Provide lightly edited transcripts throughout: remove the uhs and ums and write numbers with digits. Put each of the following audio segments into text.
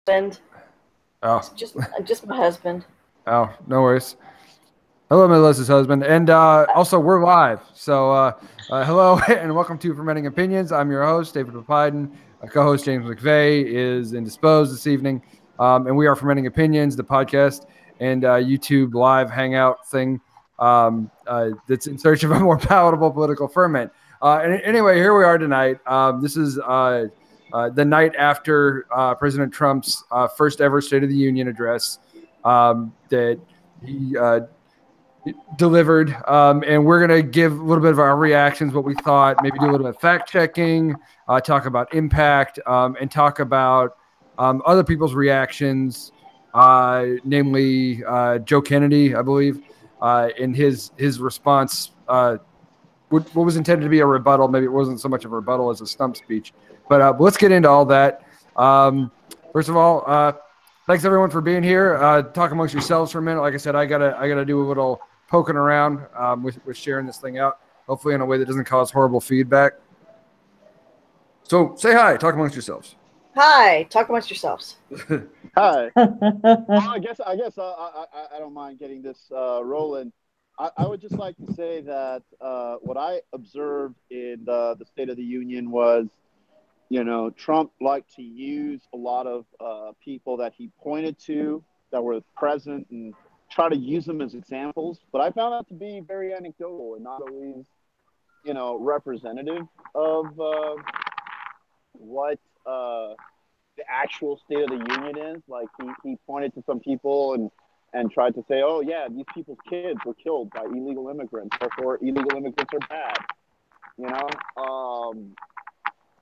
husband. Oh, Just my husband. oh, no worries. Hello, Melissa's husband. And also, we're live. So, hello and welcome to Fermenting Opinions. I'm your host, David Papiden. Co-host James McVeigh is indisposed this evening. And we are Fermenting Opinions, the podcast and YouTube live hangout thing that's in search of a more palatable political ferment. And anyway, here we are tonight. This is the night after President Trump's first ever State of the Union address that he delivered, and we're going to give a little bit of our reactions, what we thought, maybe do a little bit of fact checking, talk about impact, and talk about other people's reactions, namely Joe Kennedy, I believe, in his response, what was intended to be a rebuttal. Maybe it wasn't so much of a rebuttal as a stump speech, but let's get into all that. First of all, thanks everyone for being here. Talk amongst yourselves for a minute. Like I said, I gotta do a little poking around with sharing this thing out, hopefully in a way that doesn't cause horrible feedback. So say hi, talk amongst yourselves. Hi, talk amongst yourselves. Hi. Well, I guess I don't mind getting this rolling. I would just like to say that what I observed in the State of the Union was, Trump liked to use a lot of people that he pointed to that were present and try to use them as examples. But I found that to be very anecdotal and not always, representative of what the actual State of the Union is. Like he pointed to some people and tried to say, oh yeah, these people's kids were killed by illegal immigrants, therefore illegal immigrants are bad.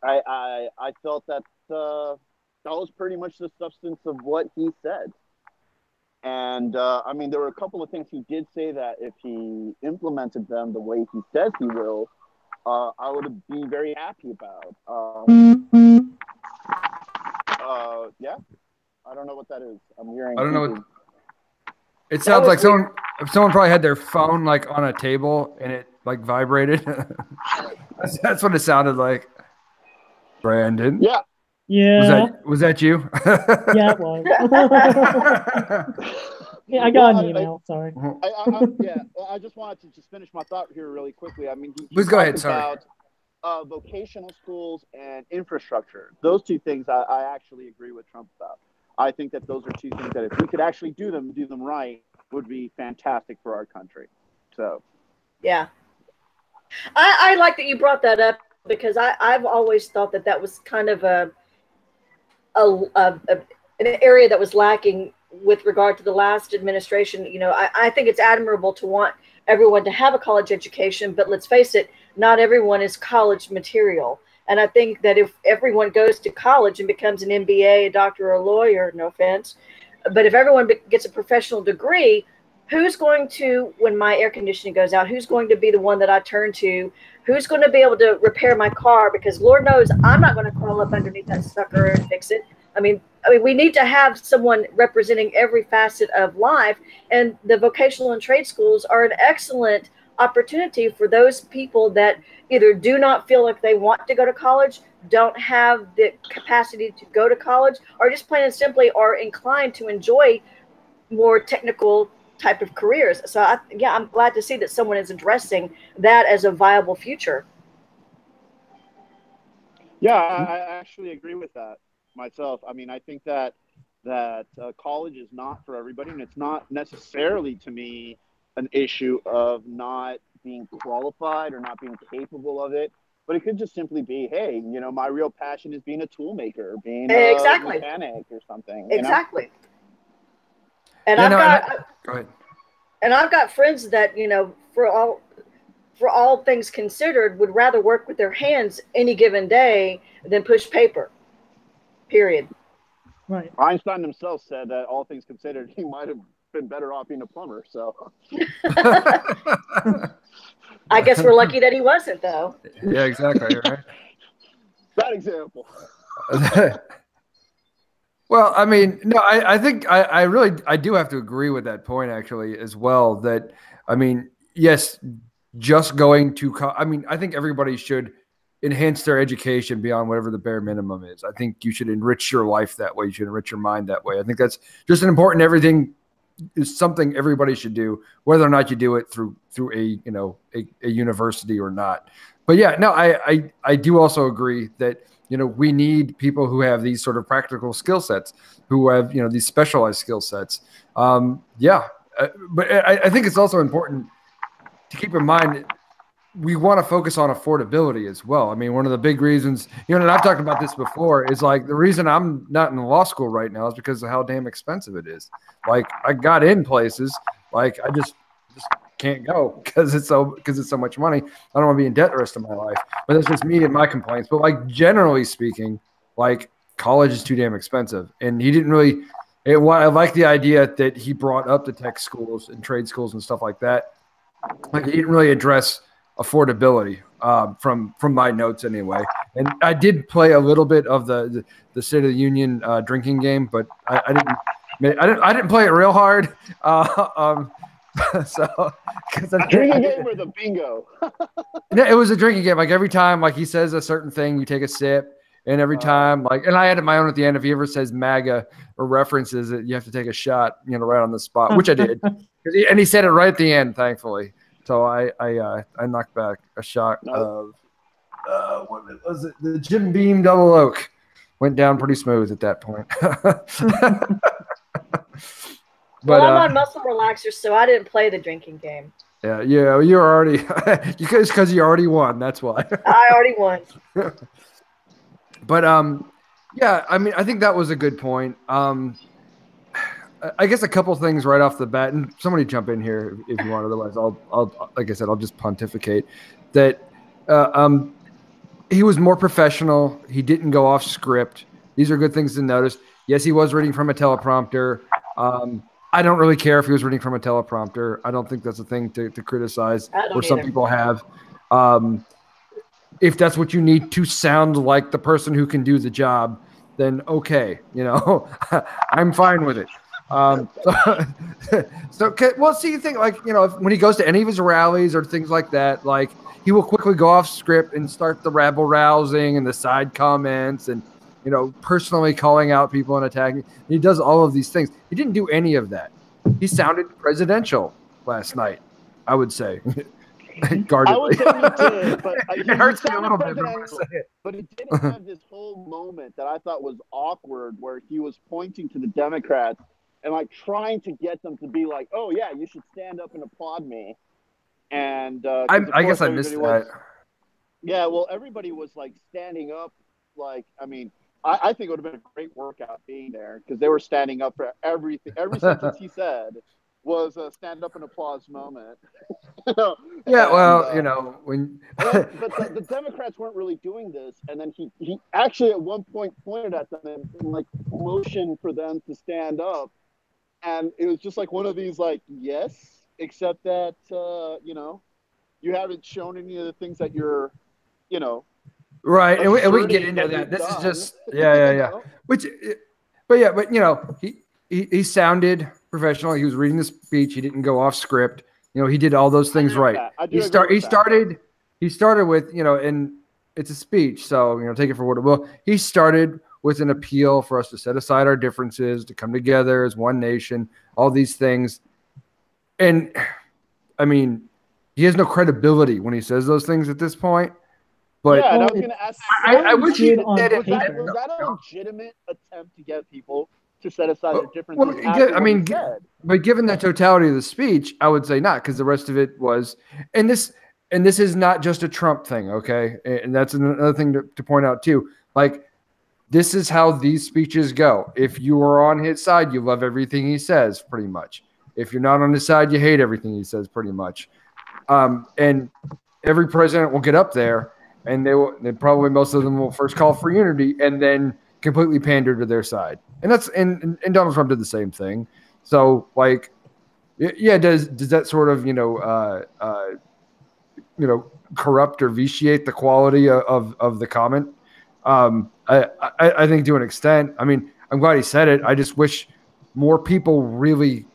I felt that that was pretty much the substance of what he said. And there were a couple of things he did say that if he implemented them the way he says he will, I would be very happy about. Yeah, I don't know what that is. I'm hearing. I don't know what. It sounds like someone probably had their phone like on a table and it like vibrated. That's what it sounded like. Brandon. Yeah. Yeah. Was that you? Yeah, it was. Yeah, I got an email. Sorry. I just wanted to just finish my thought here really quickly. Please go ahead. Sorry. About vocational schools and infrastructure. Those two things I actually agree with Trump about. I think that those are two things that if we could actually do them right, would be fantastic for our country. So. Yeah. I like that you brought that up because I've always thought that was kind of an area that was lacking with regard to the last administration. I think it's admirable to want everyone to have a college education, but let's face it, not everyone is college material. And I think that if everyone goes to college and becomes an MBA, a doctor, or a lawyer, no offense, but if everyone gets a professional degree, who's going to, when my air conditioning goes out, who's going to be the one that I turn to? Who's going to be able to repair my car? Because Lord knows I'm not going to crawl up underneath that sucker and fix it. I mean, we need to have someone representing every facet of life, and the vocational and trade schools are an excellent opportunity for those people that either do not feel like they want to go to college, don't have the capacity to go to college, or just plain and simply are inclined to enjoy more technical type of careers. So I'm glad to see that someone is addressing that as a viable future. Yeah, I actually agree with that myself. I think that college is not for everybody, and it's not necessarily, to me, an issue of not being qualified or not being capable of it, but it could just simply be, hey, my real passion is being a tool maker, being a mechanic or something. Exactly. And go ahead. And I've got friends that, for all things considered, would rather work with their hands any given day than push paper. Period. Right. Einstein himself said that all things considered, he might have been better off being a plumber. So I guess we're lucky that he wasn't, though. Yeah, exactly. Right. Bad example. Well, no, I think I do have to agree with that point actually as well. That yes, just going to I think everybody should enhance their education beyond whatever the bare minimum is. I think you should enrich your life that way. You should enrich your mind that way. I think that's just an important everything is something everybody should do, whether or not you do it through a university or not. But yeah, no, I do also agree that, we need people who have these sort of practical skill sets, who have, these specialized skill sets. But I think it's also important to keep in mind we want to focus on affordability as well. I mean, one of the big reasons, and I've talked about this before, is like the reason I'm not in law school right now is because of how damn expensive it is. Like, I got in places, like I just can't go because it's so much money. I don't want to be in debt the rest of my life. But that's just me and my complaints. But like generally speaking, like college is too damn expensive. And he didn't really. I like the idea that he brought up the tech schools and trade schools and stuff like that. Like he didn't really address affordability from my notes anyway. And I did play a little bit of the State of the Union drinking game, but I didn't play it real hard. So drinking game or the bingo? It was a drinking game. Like every time, like he says a certain thing, you take a sip. And every time, and I added my own at the end. If he ever says MAGA or references it, you have to take a shot, right on the spot, which I did. And he said it right at the end, thankfully. So I knocked back a shot of what was it? The Jim Beam Double Oak went down pretty smooth at that point. But I'm on muscle relaxers, so I didn't play the drinking game. Yeah, you're already because you already won. That's why. I already won. But yeah, I mean, I think that was a good point. I guess a couple things right off the bat, and somebody jump in here if you want. Otherwise, I'll like I said, I'll just pontificate that he was more professional. He didn't go off script. These are good things to notice. Yes, he was reading from a teleprompter. I don't really care if he was reading from a teleprompter. I don't think that's a thing to criticize, or some people have. If that's what you need to sound like the person who can do the job, then okay, I'm fine with it. Well, see, you think like, when he goes to any of his rallies or things like that, like he will quickly go off script and start the rabble rousing and the side comments and, personally calling out people and attacking. He does all of these things. He didn't do any of that. He sounded presidential last night, I would say. Guardedly. I would say he did, but it hurts me a little bit. But he didn't have this whole moment that I thought was awkward, where he was pointing to the Democrats and like trying to get them to be like, "Oh yeah, you should stand up and applaud me." And I guess I missed that. Yeah, well, everybody was like standing up. Like, I mean, I think it would have been a great workout being there because they were standing up for everything. Every sentence he said was a stand up and applause moment. Yeah, well, when but the Democrats weren't really doing this, and then he actually at one point pointed at them and like motioned for them to stand up, and it was just like one of these like, yes, except that you haven't shown any of the things that you're right, and we get into that. This is just yeah. But he sounded professional. He was reading the speech. He didn't go off script. He did all those things right. He started with, and it's a speech, so take it for what it will. He started with an appeal for us to set aside our differences, to come together as one nation, all these things. And I mean, he has no credibility when he says those things at this point. But yeah, and I was going to ask. I wish he did was that a legitimate attempt to get people to set aside their differences? But given the totality of the speech, I would say not, because the rest of it was, and this is not just a Trump thing, okay? And that's another thing to point out too. Like, this is how these speeches go. If you are on his side, you love everything he says, pretty much. If you're not on his side, you hate everything he says, pretty much. And every president will get up there, and they probably most of them will first call for unity, and then completely pander to their side. And that's and Donald Trump did the same thing. So like, yeah, does that sort of corrupt or vitiate the quality of the comment? I think to an extent. I mean, I'm glad he said it. I just wish more people really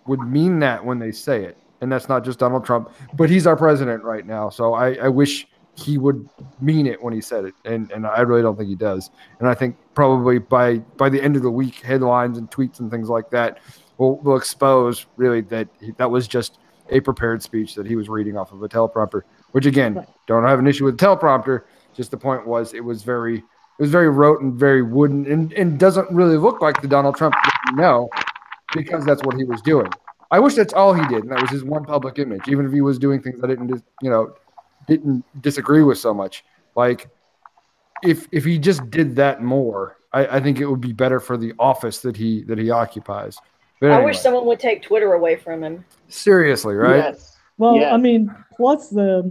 would mean that when they say it. And that's not just Donald Trump, but he's our president right now. So I wish he would mean it when he said it, and I really don't think he does. And I think probably by the end of the week, headlines and tweets and things like that will expose really that that was just a prepared speech that he was reading off of a teleprompter. Which again, don't have an issue with the teleprompter. Just the point was it was very rote and very wooden, and doesn't really look like the Donald Trump that you know, because that's what he was doing. I wish that's all he did, and that was his one public image, even if he was doing things I didn't disagree with so much. Like if he just did that more, I think it would be better for the office that he occupies. But I anyway. wish someone would take Twitter away from him. Seriously, right? Yes. Well, Yes. I mean, plus I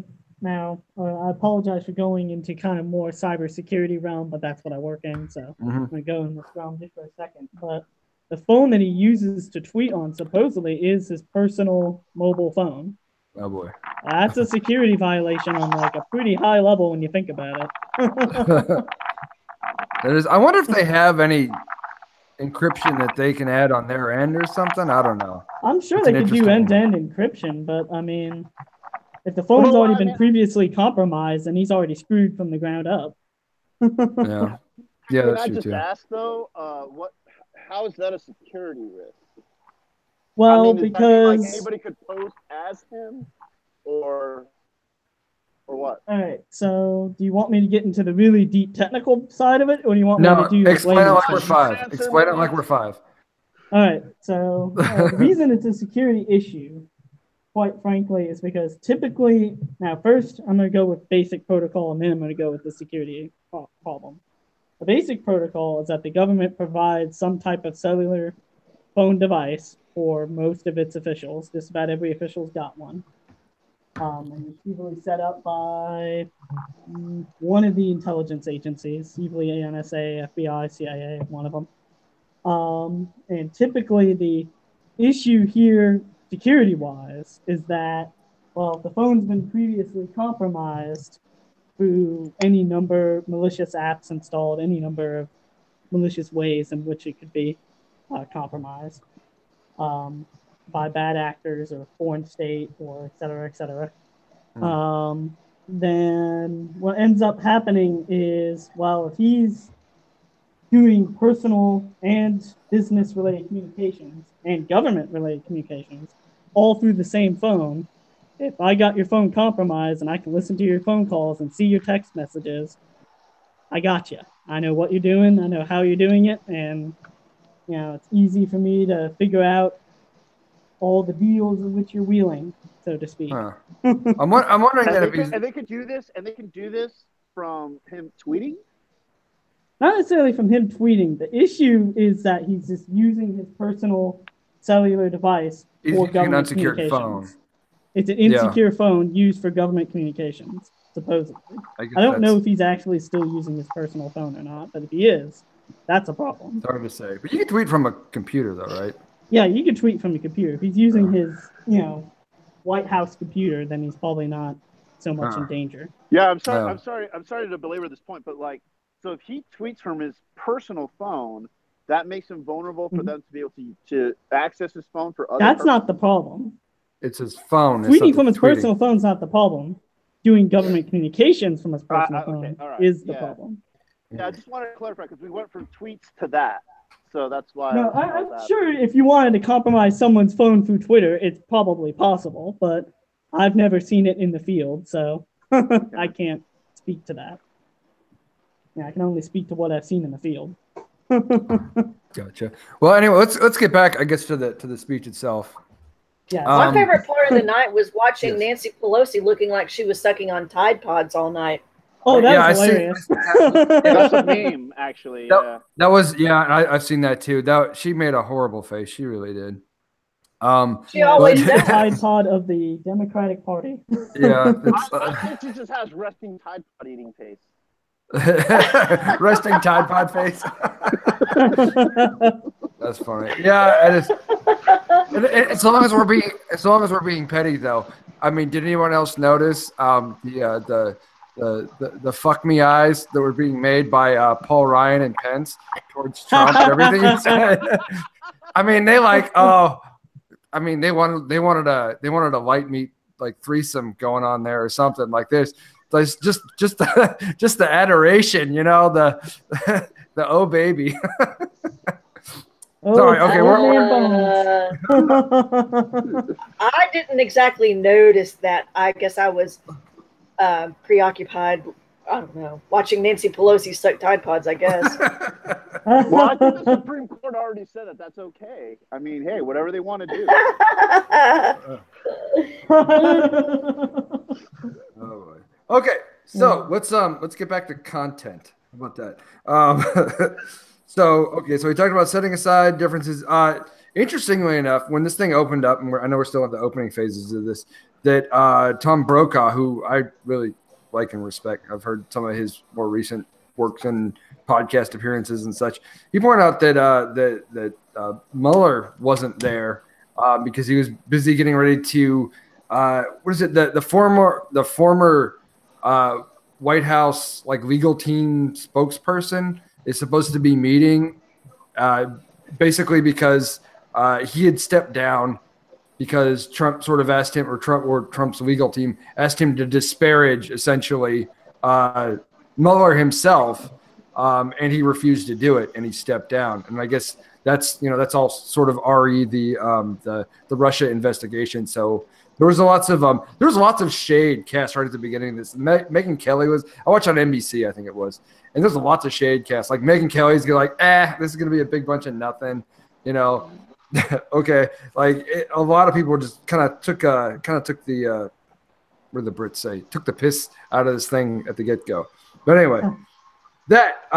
apologize for going into kind of more cybersecurity realm, but that's what I work in, so I'm going to go in this realm just for a second. But the phone that he uses to tweet on supposedly is his personal mobile phone. Oh boy. That's a security violation on like a pretty high level when you think about it. I wonder if they have any encryption that they can add on their end or something. I don't know. I'm sure It's they an could do interesting- end-to-end encryption, but I mean, if the phone's Well, already I been mean- previously compromised, then he's already screwed from the ground up. Yeah. Yeah, Can that's I true just too. ask though, how is that a security risk? Well, I mean, does that mean, because like anybody could post as him, or what? all right. So, do you want me to get into the really deep technical side of it, or do you want me No, to do like explain it layman's like we're terms? five. Answer Explain it my like we're five. All right. So, the reason it's a security issue, quite frankly, is because typically, now first I'm going to go with basic protocol, and then I'm going to go with the security problem. The basic protocol is that the government provides some type of cellular phone device for most of its officials. Just about every official's got one. And it's usually set up by one of the intelligence agencies, usually NSA, FBI, CIA, one of them. And typically the issue here, security-wise, is that, well, if the phone's been previously compromised through any number of malicious apps installed, any number of malicious ways in which it could be compromised by bad actors or foreign state or et cetera, then what ends up happening is, well, if he's doing personal and business-related communications and government-related communications all through the same phone, if I got your phone compromised and I can listen to your phone calls and see your text messages, I got you. I know what you're doing. I know how you're doing it. And, you know, it's easy for me to figure out all the deals in which you're wheeling, so to speak. Huh. I'm wondering that if he's And they could do this from him tweeting. Not necessarily from him tweeting. The issue is that he's just using his personal cellular device He's for using an government unsecured communications. phone. It's an insecure phone used for government communications, supposedly. I don't know if he's actually still using his personal phone or not, but if he is, that's a problem. It's hard to say. But you can tweet from a computer though, right? Yeah, you can tweet from a computer. If he's using his, White House computer, then he's probably not so much in danger. Yeah, I'm sorry to belabor this point, but like, so if he tweets from his personal phone, that makes him vulnerable for them to be able to access his phone for other That's purposes? not the problem. It's his phone. Tweeting from his personal phone is not the problem. Doing government communications from his personal phone is the problem. Yeah, I just wanted to clarify because we went from tweets to that. So that's why. No, I'm sure if you wanted to compromise someone's phone through Twitter, it's probably possible, but I've never seen it in the field, so I can't speak to that. Yeah, I can only speak to what I've seen in the field. Gotcha. Well, anyway, let's get back, I guess, to the speech itself. Yeah. My favorite part of the night was watching Yes. Nancy Pelosi looking like she was sucking on Tide Pods all night. Oh, that Yeah, was I see- hilarious. That's a meme, actually. Yeah. That was I've seen that too. She made a horrible face. She really did. She always She's the does. Tide Pod of the Democratic Party. Yeah, I think she just has resting Tide Pod eating face. resting Tide Pod face. That's funny. Yeah, as long as we're being petty, though. I mean, did anyone else notice the fuck me eyes that were being made by Paul Ryan and Pence towards Trump and everything he said? I mean, they wanted a light meat like threesome going on there or something like this. just the adoration, you know, the the oh baby. Oh, Sorry, okay, I didn't exactly notice that. I guess I was preoccupied. I don't know, watching Nancy Pelosi suck Tide Pods, I guess. Well, I think the Supreme Court already said that that's okay. I mean, hey, whatever they want to do. Oh boy. Okay, so let's get back to content. How about that? So we talked about setting aside differences. Interestingly enough, when this thing opened up, and I know we're still in the opening phases of this, that Tom Brokaw, who I really like and respect, I've heard some of his more recent works and podcast appearances and such. He pointed out that Mueller wasn't there because he was busy getting ready to what is it? The former White House legal team spokesperson is supposed to be meeting, basically because he had stepped down because Trump sort of asked him, or Trump's legal team asked him to disparage essentially Mueller himself, and he refused to do it, and he stepped down. And I guess that's all sort of the Russia investigation. So there was lots of shade cast right at the beginning of this. Megyn Kelly I watched on NBC, I think it was, and there's lots of shade cast. Like Megyn Kelly's like, this is gonna be a big bunch of nothing, you know. Okay, a lot of people just kind of took the what do the Brits say? Took the piss out of this thing at the get-go. But anyway, that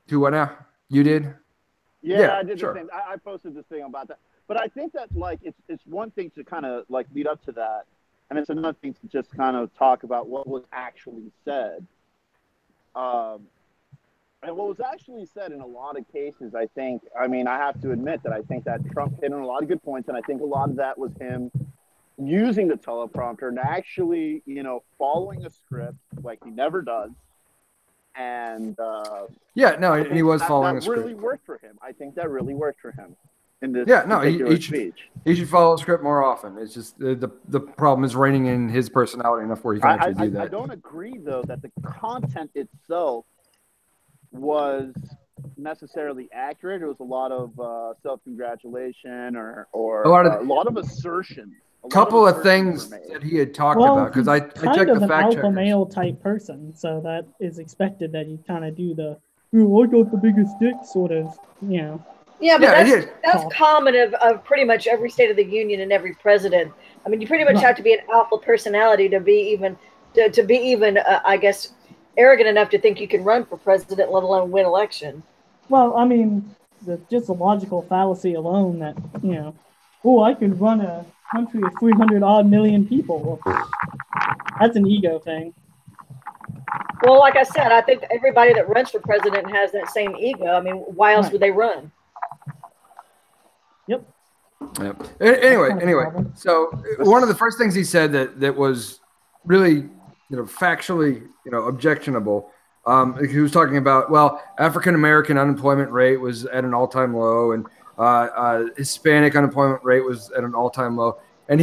who what now? You did? Yeah, I did the same. I posted this thing about that. But I think that it's one thing to kind of lead up to that, and it's another thing to just kind of talk about what was actually said. And what was actually said in a lot of cases, I have to admit that I think that Trump hit on a lot of good points, and I think a lot of that was him using the teleprompter and actually, following a script like he never does. And he was following a script. That really worked for him. I think that really worked for him in this speech. He should follow the script more often. It's just the problem is reining in his personality enough where he can actually do that. I don't agree though that the content itself was necessarily accurate. It was a lot of self-congratulation or a lot of assertions. A couple of things that he had talked about, because I checked the fact checkers. He's kind of an alpha male type person, so that is expected that he kind of do the I got the biggest dick sort of, Yeah, but that's common of pretty much every State of the Union and every president. I mean, you pretty much have to be an alpha personality to be even I guess, arrogant enough to think you can run for president, let alone win election. Well, I mean, just the logical fallacy alone that, I could run a country of 300-odd million people. That's an ego thing. Well, like I said, I think everybody that runs for president has that same ego. I mean, why else would they run? Yep. Anyway, so one of the first things he said that was really, factually, objectionable. He was talking about, African American unemployment rate was at an all-time low, and Hispanic unemployment rate was at an all-time low. And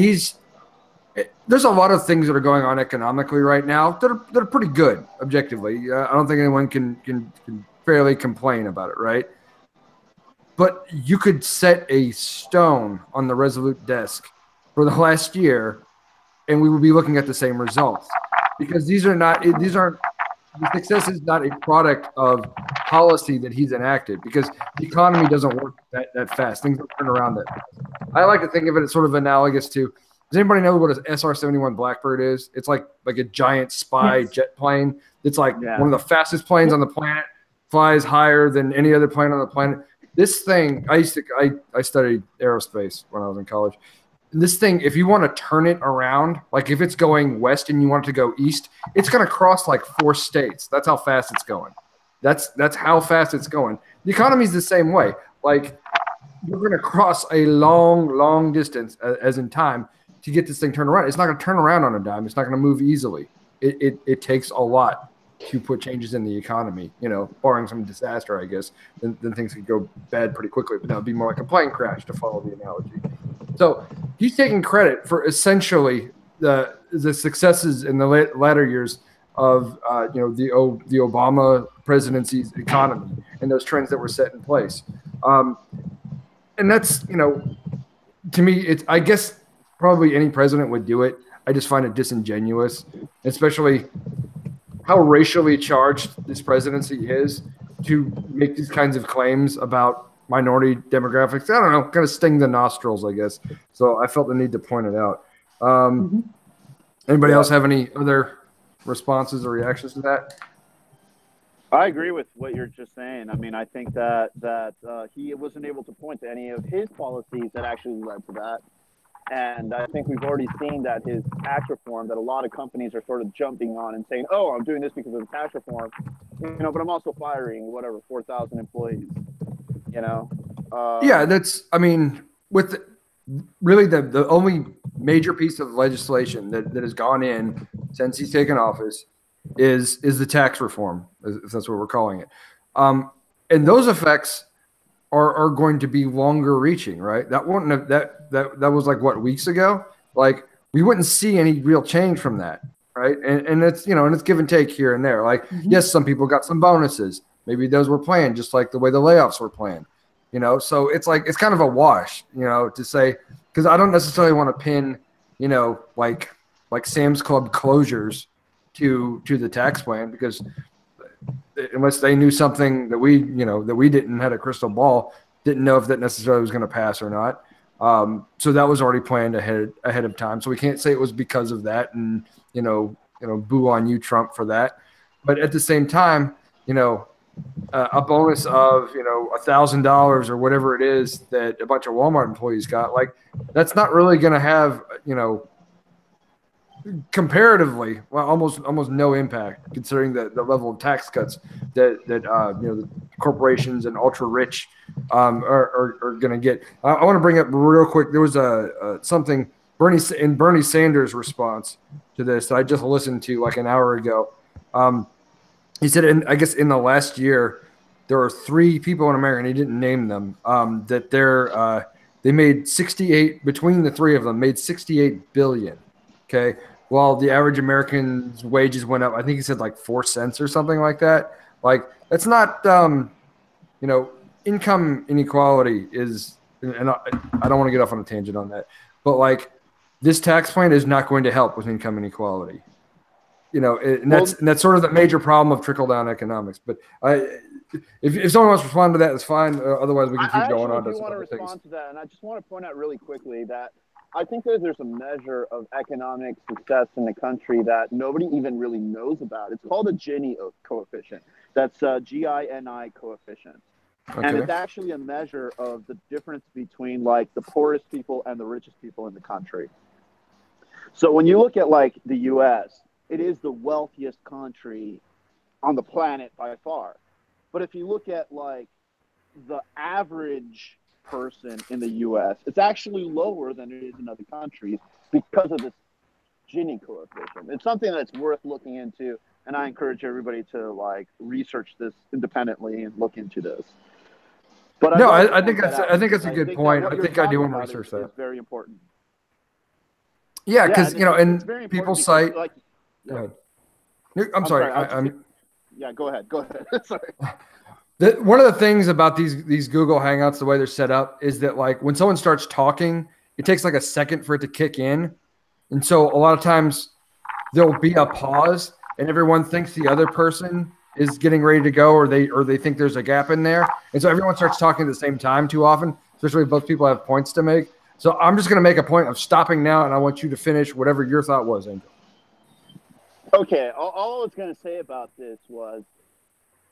there's a lot of things that are going on economically right now that are pretty good, objectively. I don't think anyone can fairly complain about it, right? But you could set a stone on the Resolute desk for the last year, and we would be looking at the same results, because the success is not a product of policy that he's enacted, because the economy doesn't work that fast. Things don't turn around that fast. I like to think of it as sort of analogous to, does anybody know what an SR-71 Blackbird is? It's like a giant spy jet plane. It's one of the fastest planes on the planet, flies higher than any other plane on the planet. This thing, I studied aerospace when I was in college. This thing, if you want to turn it around, if it's going west and you want it to go east, it's going to cross 4 states. That's how fast it's going. That's how fast it's going. The economy is the same way. You're going to cross a long distance, as in time, to get this thing turned around. It's not going to turn around on a dime. It's not going to move easily. It takes a lot to put changes in the economy, barring some disaster, I guess. Then things could go bad pretty quickly, but that would be more like a plane crash, to follow the analogy. So he's taking credit for essentially the successes in the latter years of the Obama presidency's economy and those trends that were set in place. And that's, to me, it's, I guess probably any president would do it. I just find it disingenuous, especially how racially charged this presidency is, to make these kinds of claims about minority demographics. I don't know, kind of sting the nostrils, I guess. So I felt the need to point it out. Anybody else have any other responses or reactions to that? I agree with what you're just saying. I mean, I think that he wasn't able to point to any of his policies that actually led to that. And I think we've already seen that his tax reform, that a lot of companies are sort of jumping on and saying, oh, I'm doing this because of the tax reform, but I'm also firing, 4,000 employees, Yeah, that's, I mean, with really the only major piece of legislation that has gone in since he's taken office is the tax reform, if that's what we're calling it. And those effects are going to be longer reaching, right? That wouldn't have, that was like what, weeks ago? Like, we wouldn't see any real change from that, right? And it's, and it's give and take here and there. Like, yes, some people got some bonuses. Maybe those were planned just like the way the layoffs were planned, So it's like, it's kind of a wash, to say, because I don't necessarily want to pin, like Sam's Club closures to the tax plan, because unless they knew something that we didn't, had a crystal ball, didn't know if that necessarily was going to pass or not. So that was already planned ahead of time. So we can't say it was because of that and, boo on you, Trump, for that. But at the same time, a bonus of, $1,000 or whatever it is that a bunch of Walmart employees got, like, that's not really going to have, comparatively, well, almost no impact, considering the level of tax cuts that the corporations and ultra rich are going to get. I want to bring up real quick. There was something Bernie Sanders' response to this that I just listened to like an hour ago. He said, I guess in the last year, there were 3 people in America, and he didn't name them, that they made 68, between the 3 of them, made 68 billion. Okay. While the average American's wages went up, I think he said like 4 cents or something like that. Like, that's not, income inequality is, and I don't want to get off on a tangent on that, but like, this tax plan is not going to help with income inequality. And that's sort of the major problem of trickle down economics. But if someone wants to respond to that, it's fine. Otherwise, we can keep going on. I do want to respond to that, and I just want to point out really quickly that I think that there's a measure of economic success in the country that nobody even really knows about. It's called a Gini coefficient. That's a Gini coefficient. Okay. And it's actually a measure of the difference between like the poorest people and the richest people in the country. So when you look at like the U.S., it is the wealthiest country on the planet by far. But if you look at like the average person in the U.S., it's actually lower than it is in other countries because of this Gini coefficient. It's something that's worth looking into, and I encourage everybody to like research this independently and look into this. But no, I think that's a good point. I think I do want to research that. It's very important. Yeah, because and people cite. Like, go ahead. I'm sorry. Yeah, go ahead. Sorry. One of the things about these Google Hangouts, the way they're set up, is that like when someone starts talking, it takes like a second for it to kick in. And so a lot of times there'll be a pause and everyone thinks the other person is getting ready to go, or they think there's a gap in there. And so everyone starts talking at the same time too often, especially if both people have points to make. So I'm just going to make a point of stopping now, and I want you to finish whatever your thought was, Angel. Okay. All I was going to say about this was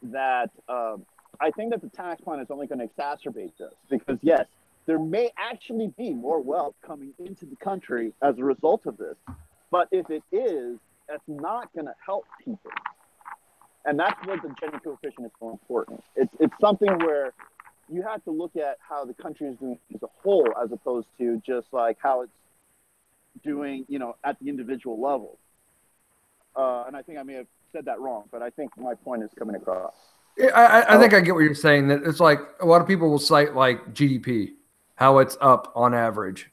that I think that the tax plan is only going to exacerbate this because, yes, there may actually be more wealth coming into the country as a result of this. But if it is, that's not going to help people. And that's where the Gini coefficient is so important. It's something where you have to look at how the country is doing as a whole, as opposed to just like how it's doing, at the individual level. And I think I may have said that wrong, but I think my point is coming across. I think I get what you're saying. That it's like a lot of people will cite like GDP, how it's up on average,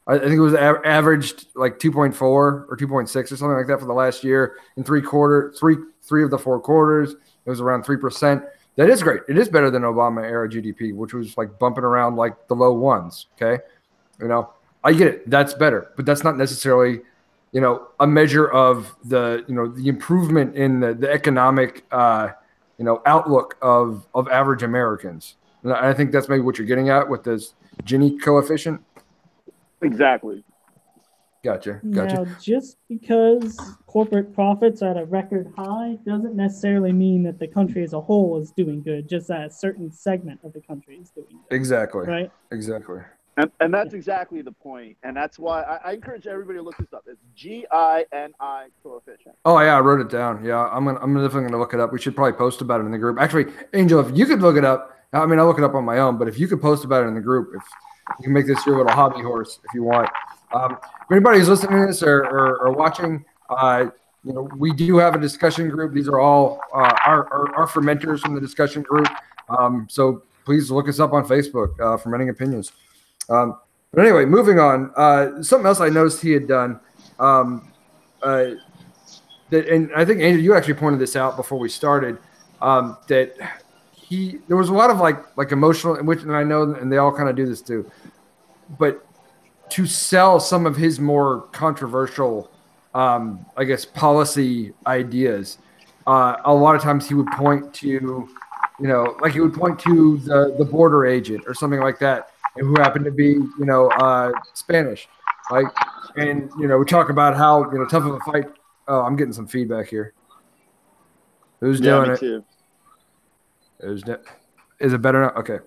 I think it was averaged like 2.4 or 2.6 or something like that for the last year. In three of the 4 quarters, it was around 3%. That is great. It is better than Obama era GDP, which was like bumping around like the low ones. Okay, I get it. That's better, but that's not necessarily, a measure of the improvement in the economic outlook of average Americans. And I think that's maybe what you're getting at with this Gini coefficient. Exactly. Gotcha. Now, just because corporate profits are at a record high doesn't necessarily mean that the country as a whole is doing good, just that a certain segment of the country is doing good. Exactly. Right? Exactly. And that's exactly the point. And that's why I encourage everybody to look this up. It's Gini coefficient. Oh yeah, I wrote it down. Yeah, I'm definitely gonna look it up. We should probably post about it in the group. Actually, Angel, if you could look it up, I mean, I'll look it up on my own, but if you could post about it in the group, if you can make this your little hobby horse if you want. If anybody who's listening to this or watching, we do have a discussion group. These are all our fermenters from the discussion group. So please look us up on Facebook, Fermenting Opinions. But anyway, moving on. Something else I noticed he had done, and I think Angel, you actually pointed this out before we started, that there was a lot of like emotional, and I know, and they all kind of do this too, but to sell some of his more controversial, I guess, policy ideas, a lot of times he would point to, like he would point to the border agent or something like that, who happened to be, Spanish, and we talk about how tough of a fight. Oh, I'm getting some feedback here. Who's doing it? Too. Is it better now? Okay.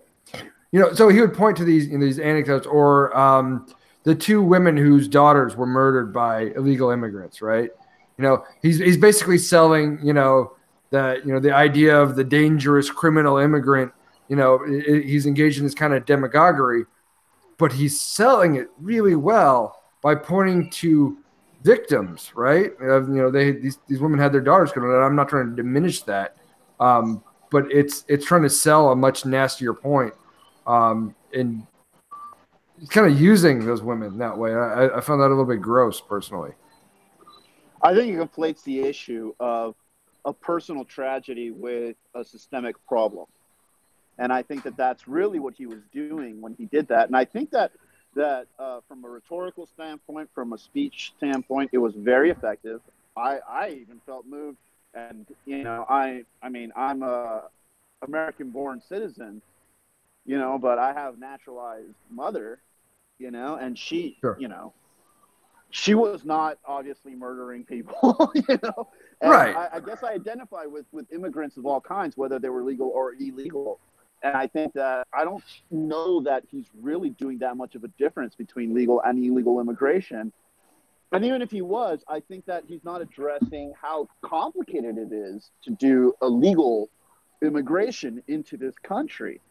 So he would point to these anecdotes, or the 2 women whose daughters were murdered by illegal immigrants, right? He's basically selling, the idea of the dangerous criminal immigrant. He's engaged in this kind of demagoguery, but he's selling it really well by pointing to victims, right? These women had their daughters killed. I'm not trying to diminish that, but it's trying to sell a much nastier point, and it's kind of using those women that way. I found that a little bit gross, personally. I think it conflates the issue of a personal tragedy with a systemic problem. And I think that that's really what he was doing when he did that. And I think that from a rhetorical standpoint, from a speech standpoint, it was very effective. I even felt moved. And, I mean, I'm a American-born citizen, but I have naturalized mother, and she, sure. She was not obviously murdering people, And right. I guess I identify with immigrants of all kinds, whether they were legal or illegal. And I think that I don't know that he's really doing that much of a difference between legal and illegal immigration. And even if he was, I think that he's not addressing how complicated it is to do illegal immigration into this country.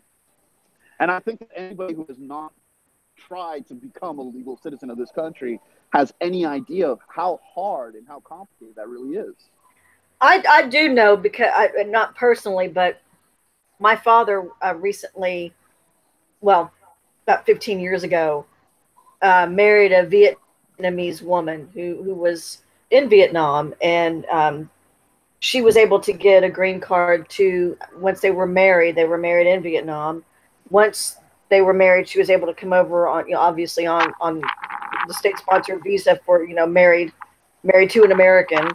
And I think that anybody who has not tried to become a legal citizen of this country has any idea of how hard and how complicated that really is. I do know, because not personally, but my father recently, well, about 15 years ago, married a Vietnamese woman who was in Vietnam, and she was able to get a green card once they were married in Vietnam. Once they were married, she was able to come over on, obviously on the state-sponsored visa for, married to an American.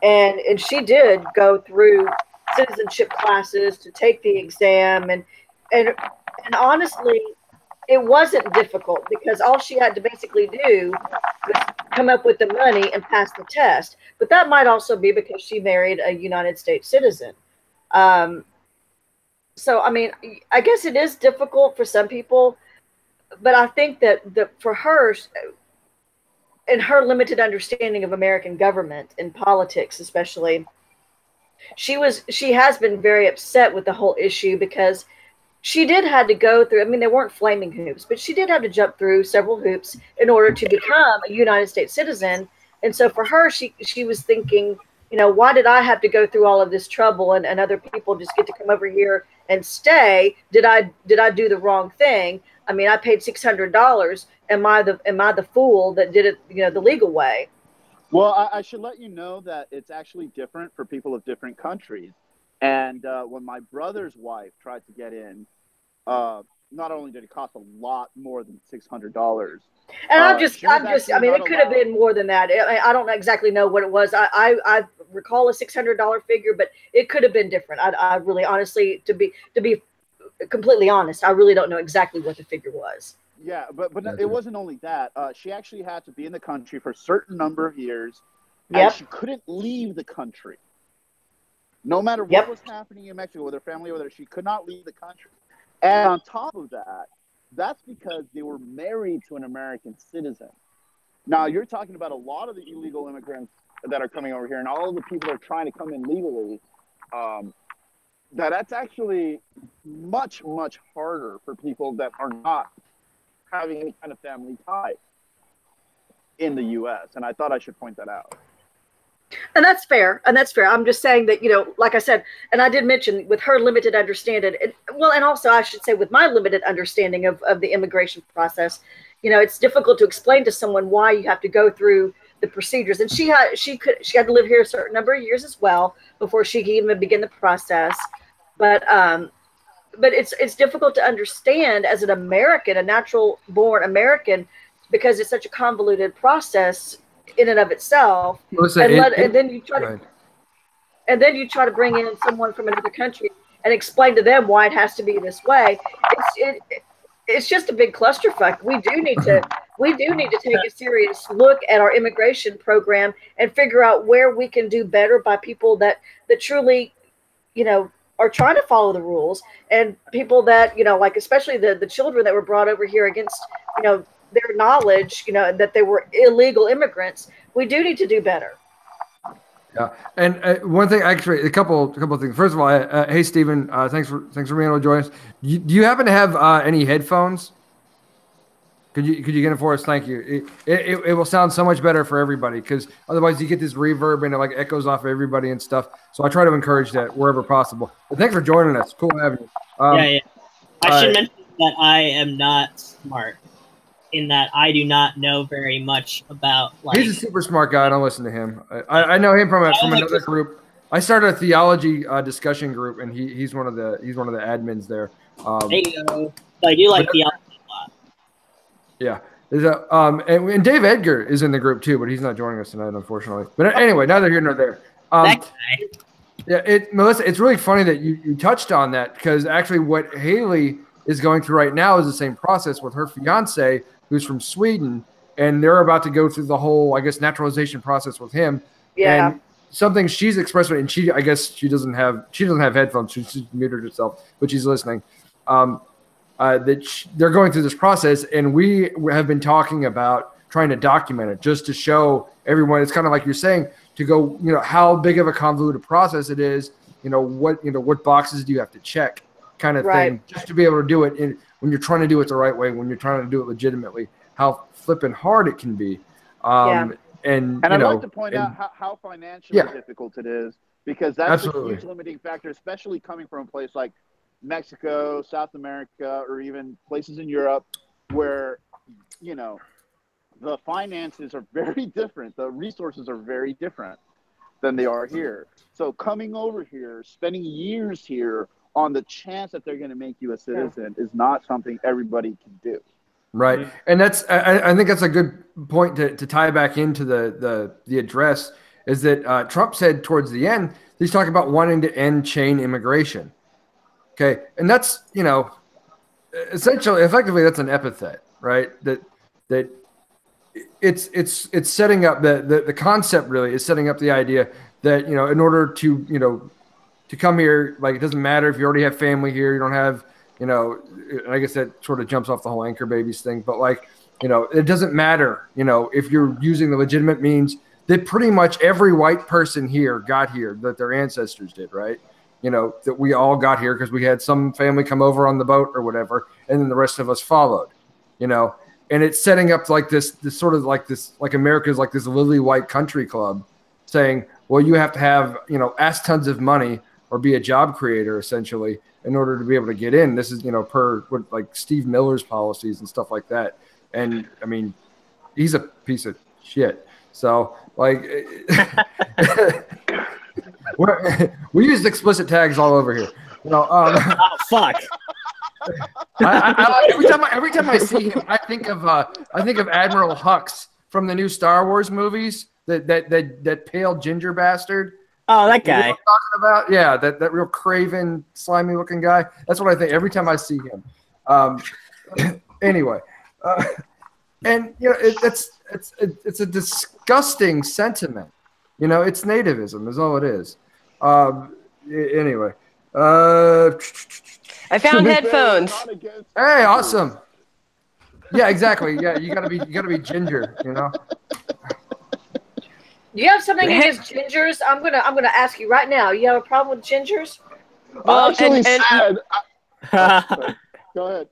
And she did go through citizenship classes to take the exam, and honestly, it wasn't difficult, because all she had to basically do was come up with the money and pass the test. But that might also be because she married a United States citizen. So, I mean, I guess it is difficult for some people, but I think that for her, in her limited understanding of American government and politics, especially, she has been very upset with the whole issue, because she did have to go through, I mean, they weren't flaming hoops, but she did have to jump through several hoops in order to become a United States citizen. And so for her, she was thinking, why did I have to go through all of this trouble, and other people just get to come over here and stay? Did I do the wrong thing? I mean, I paid $600 am I the fool that did it, the legal way? Well, I should let you know that it's actually different for people of different countries. And when my brother's wife tried to get in, not only did it cost a lot more than $600. And I mean, it could have been more than that. I don't exactly know what it was. I recall a $600 figure, but it could have been different. I really, honestly, to be completely honest, I really don't know exactly what the figure was. Yeah, but it wasn't only that. She actually had to be in the country for a certain number of years, and she couldn't leave the country. No matter what was happening in Mexico with her family, whether she could not leave the country. And on top of that, that's because they were married to an American citizen. Now, you're talking about a lot of the illegal immigrants that are coming over here and all of the people that are trying to come in legally. That's actually much, much harder for people that are not having any kind of family tie in the U.S. And I thought I should point that out. And that's fair. I'm just saying that, like I said, and I did mention with her limited understanding, and also I should say with my limited understanding of the immigration process, it's difficult to explain to someone why you have to go through the procedures. And she had to live here a certain number of years as well before she could even begin the process. But it's difficult to understand as an American, a natural born American, because it's such a convoluted process in and of itself. And then you try to bring in someone from another country and explain to them why it has to be this way. It's just a big clusterfuck. We do need to take a serious look at our immigration program and figure out where we can do better by people that truly, are trying to follow the rules, and people that, like especially the children that were brought over here against, their knowledge, that they were illegal immigrants. We do need to do better. Yeah, and one thing, actually, a couple of things. First of all, hey Stephen, thanks for being able to join us. Do you happen to have any headphones? Could you get it for us? Thank you. It will sound so much better for everybody, because otherwise you get this reverb and it like echoes off of everybody and stuff. So I try to encourage that wherever possible. But thanks for joining us. Cool having you. Yeah. I should mention that I am not smart, in that I do not know very much about. He's a super smart guy. I don't listen to him. I know him from another group. I started a theology discussion group, and he's one of the admins there. There you go. So I do like theology a lot. Yeah. And Dave Edgar is in the group too, but he's not joining us tonight, unfortunately. But anyway, neither here nor there. That guy. Yeah, Melissa, it's really funny that you touched on that, because actually what Haley is going through right now is the same process with her fiance, who's from Sweden, and they're about to go through the whole, I guess, naturalization process with him. Yeah. And something she's expressed, and she doesn't have headphones. She's muted herself, but she's listening. They're going through this process, and we have been talking about trying to document it just to show everyone. It's kind of like you're saying, to go, how big of a convoluted process it is. What boxes do you have to check, kind of thing, just to be able to do it when you're trying to do it the right way, when you're trying to do it legitimately, how flipping hard it can be. And I'd like to point out how financially difficult it is, because that's a huge limiting factor, especially coming from a place like Mexico, South America, or even places in Europe where, the finances are very different. The resources are very different than they are here. So coming over here, spending years here on the chance that they're going to make you a citizen is not something everybody can do. Right. And that's, I think that's a good point to tie back into the address, is that Trump said towards the end, he's talking about wanting to end chain immigration. Okay. And that's, effectively that's an epithet, right? That it's setting up the concept, really is setting up the idea that, in order to come here, like, it doesn't matter if you already have family here, you don't have, I guess that sort of jumps off the whole anchor babies thing, but it doesn't matter, if you're using the legitimate means that pretty much every white person here got here, that their ancestors did, right? That we all got here because we had some family come over on the boat or whatever, and then the rest of us followed, and it's setting up like this sort of like America's like this lily white country club, saying, well, you have to have, ass tons of money or be a job creator essentially in order to be able to get in. This is, per what, like Steve Miller's policies and stuff like that. And I mean, he's a piece of shit. So like, we use explicit tags all over here. Oh fuck. Every time I see him, I think of Admiral Hux from the new Star Wars movies. That pale ginger bastard. Oh, that You know guy. what I'm talking about? Yeah, that real craven, slimy looking guy. That's what I think every time I see him. Anyway, and you know it's a disgusting sentiment. You know, it's nativism is all it is. Anyway. I found headphones. Hey, awesome. Yeah, exactly. Yeah, you gotta be ginger, you know. Do you have something against gingers? I'm gonna ask you right now. You have a problem with gingers? Well, Actually, go ahead.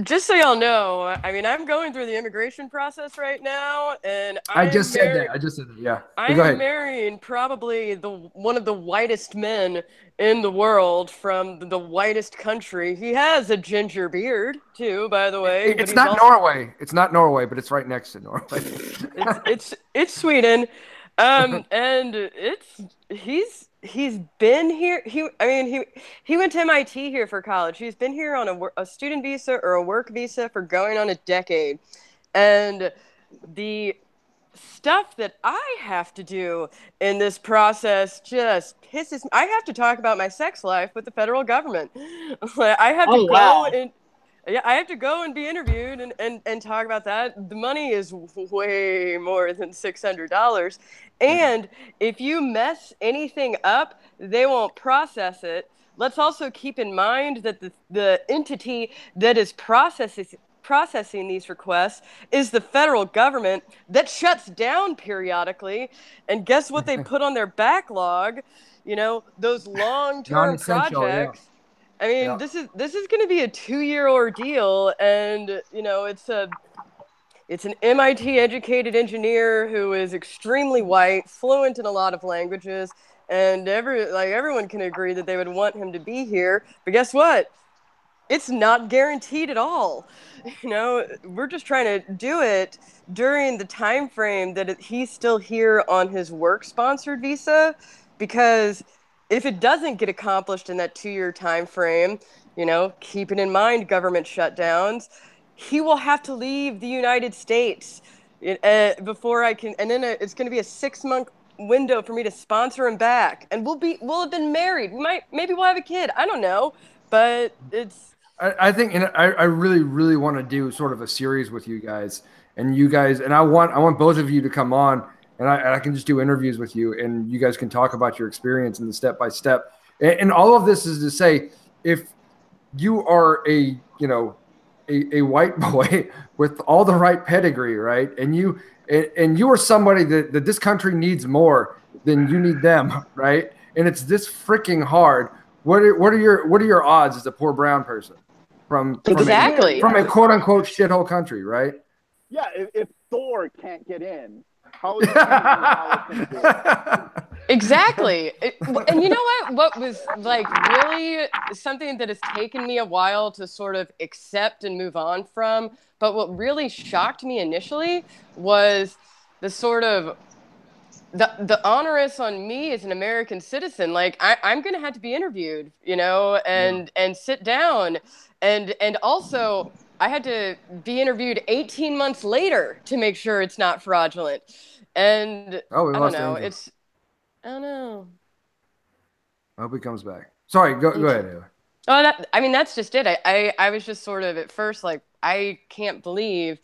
Just so y'all know, I mean, I'm going through the immigration process right now, and I just said that. Yeah. I'm Go ahead. marrying probably one of the whitest men in the world from the whitest country. He has a ginger beard too, by the way. It's not Norway. It's not Norway, but it's right next to Norway. It's Sweden, and he's been here. He went to MIT here for college. He's been here on a student visa or a work visa for going on a decade, and the stuff that I have to do in this process just pisses me. I have to talk about my sex life with the federal government. I have to go and I have to go and be interviewed and talk about that. The money is way more than $600. And if you mess anything up, they won't process it. Let's also keep in mind that the entity that is processing these requests is the federal government that shuts down periodically. And guess what they put on their backlog? You know, those long-term projects. Yeah. I mean, this is going to be a 2-year ordeal, and you know, it's an MIT educated engineer who is extremely white, fluent in a lot of languages, and everyone can agree that they would want him to be here. But guess what? It's not guaranteed at all. You know, we're just trying to do it during the time frame that he's still here on his work-sponsored visa, because if it doesn't get accomplished in that 2-year time frame, you know, keeping in mind government shutdowns, he will have to leave the United States before I can, and then it's going to be a 6-month window for me to sponsor him back, and we'll have been married. Maybe we'll have a kid. I don't know, but it's. I think, and I really, really want to do sort of a series with you guys, and I want both of you to come on. And I can just do interviews with you, and you guys can talk about your experience and the step by step. And all of this is to say, if you are a white boy with all the right pedigree, right, and you are somebody that this country needs more than you need them, right, and it's this freaking hard. What are your odds as a poor brown person from a quote unquote shithole country, right? Yeah, if Thor can't get in. How is it do it? Exactly. And you know what was like really something that has taken me a while to sort of accept and move on from, but what really shocked me initially was the sort of the onerous on me as an American citizen. Like I'm going to have to be interviewed, you know, and sit down, and also I had to be interviewed 18 months later to make sure it's not fraudulent. And I don't know. I don't know. I hope he comes back. Sorry, go ahead, Ava. Oh, that's just it. I was just sort of at first like, I can't believe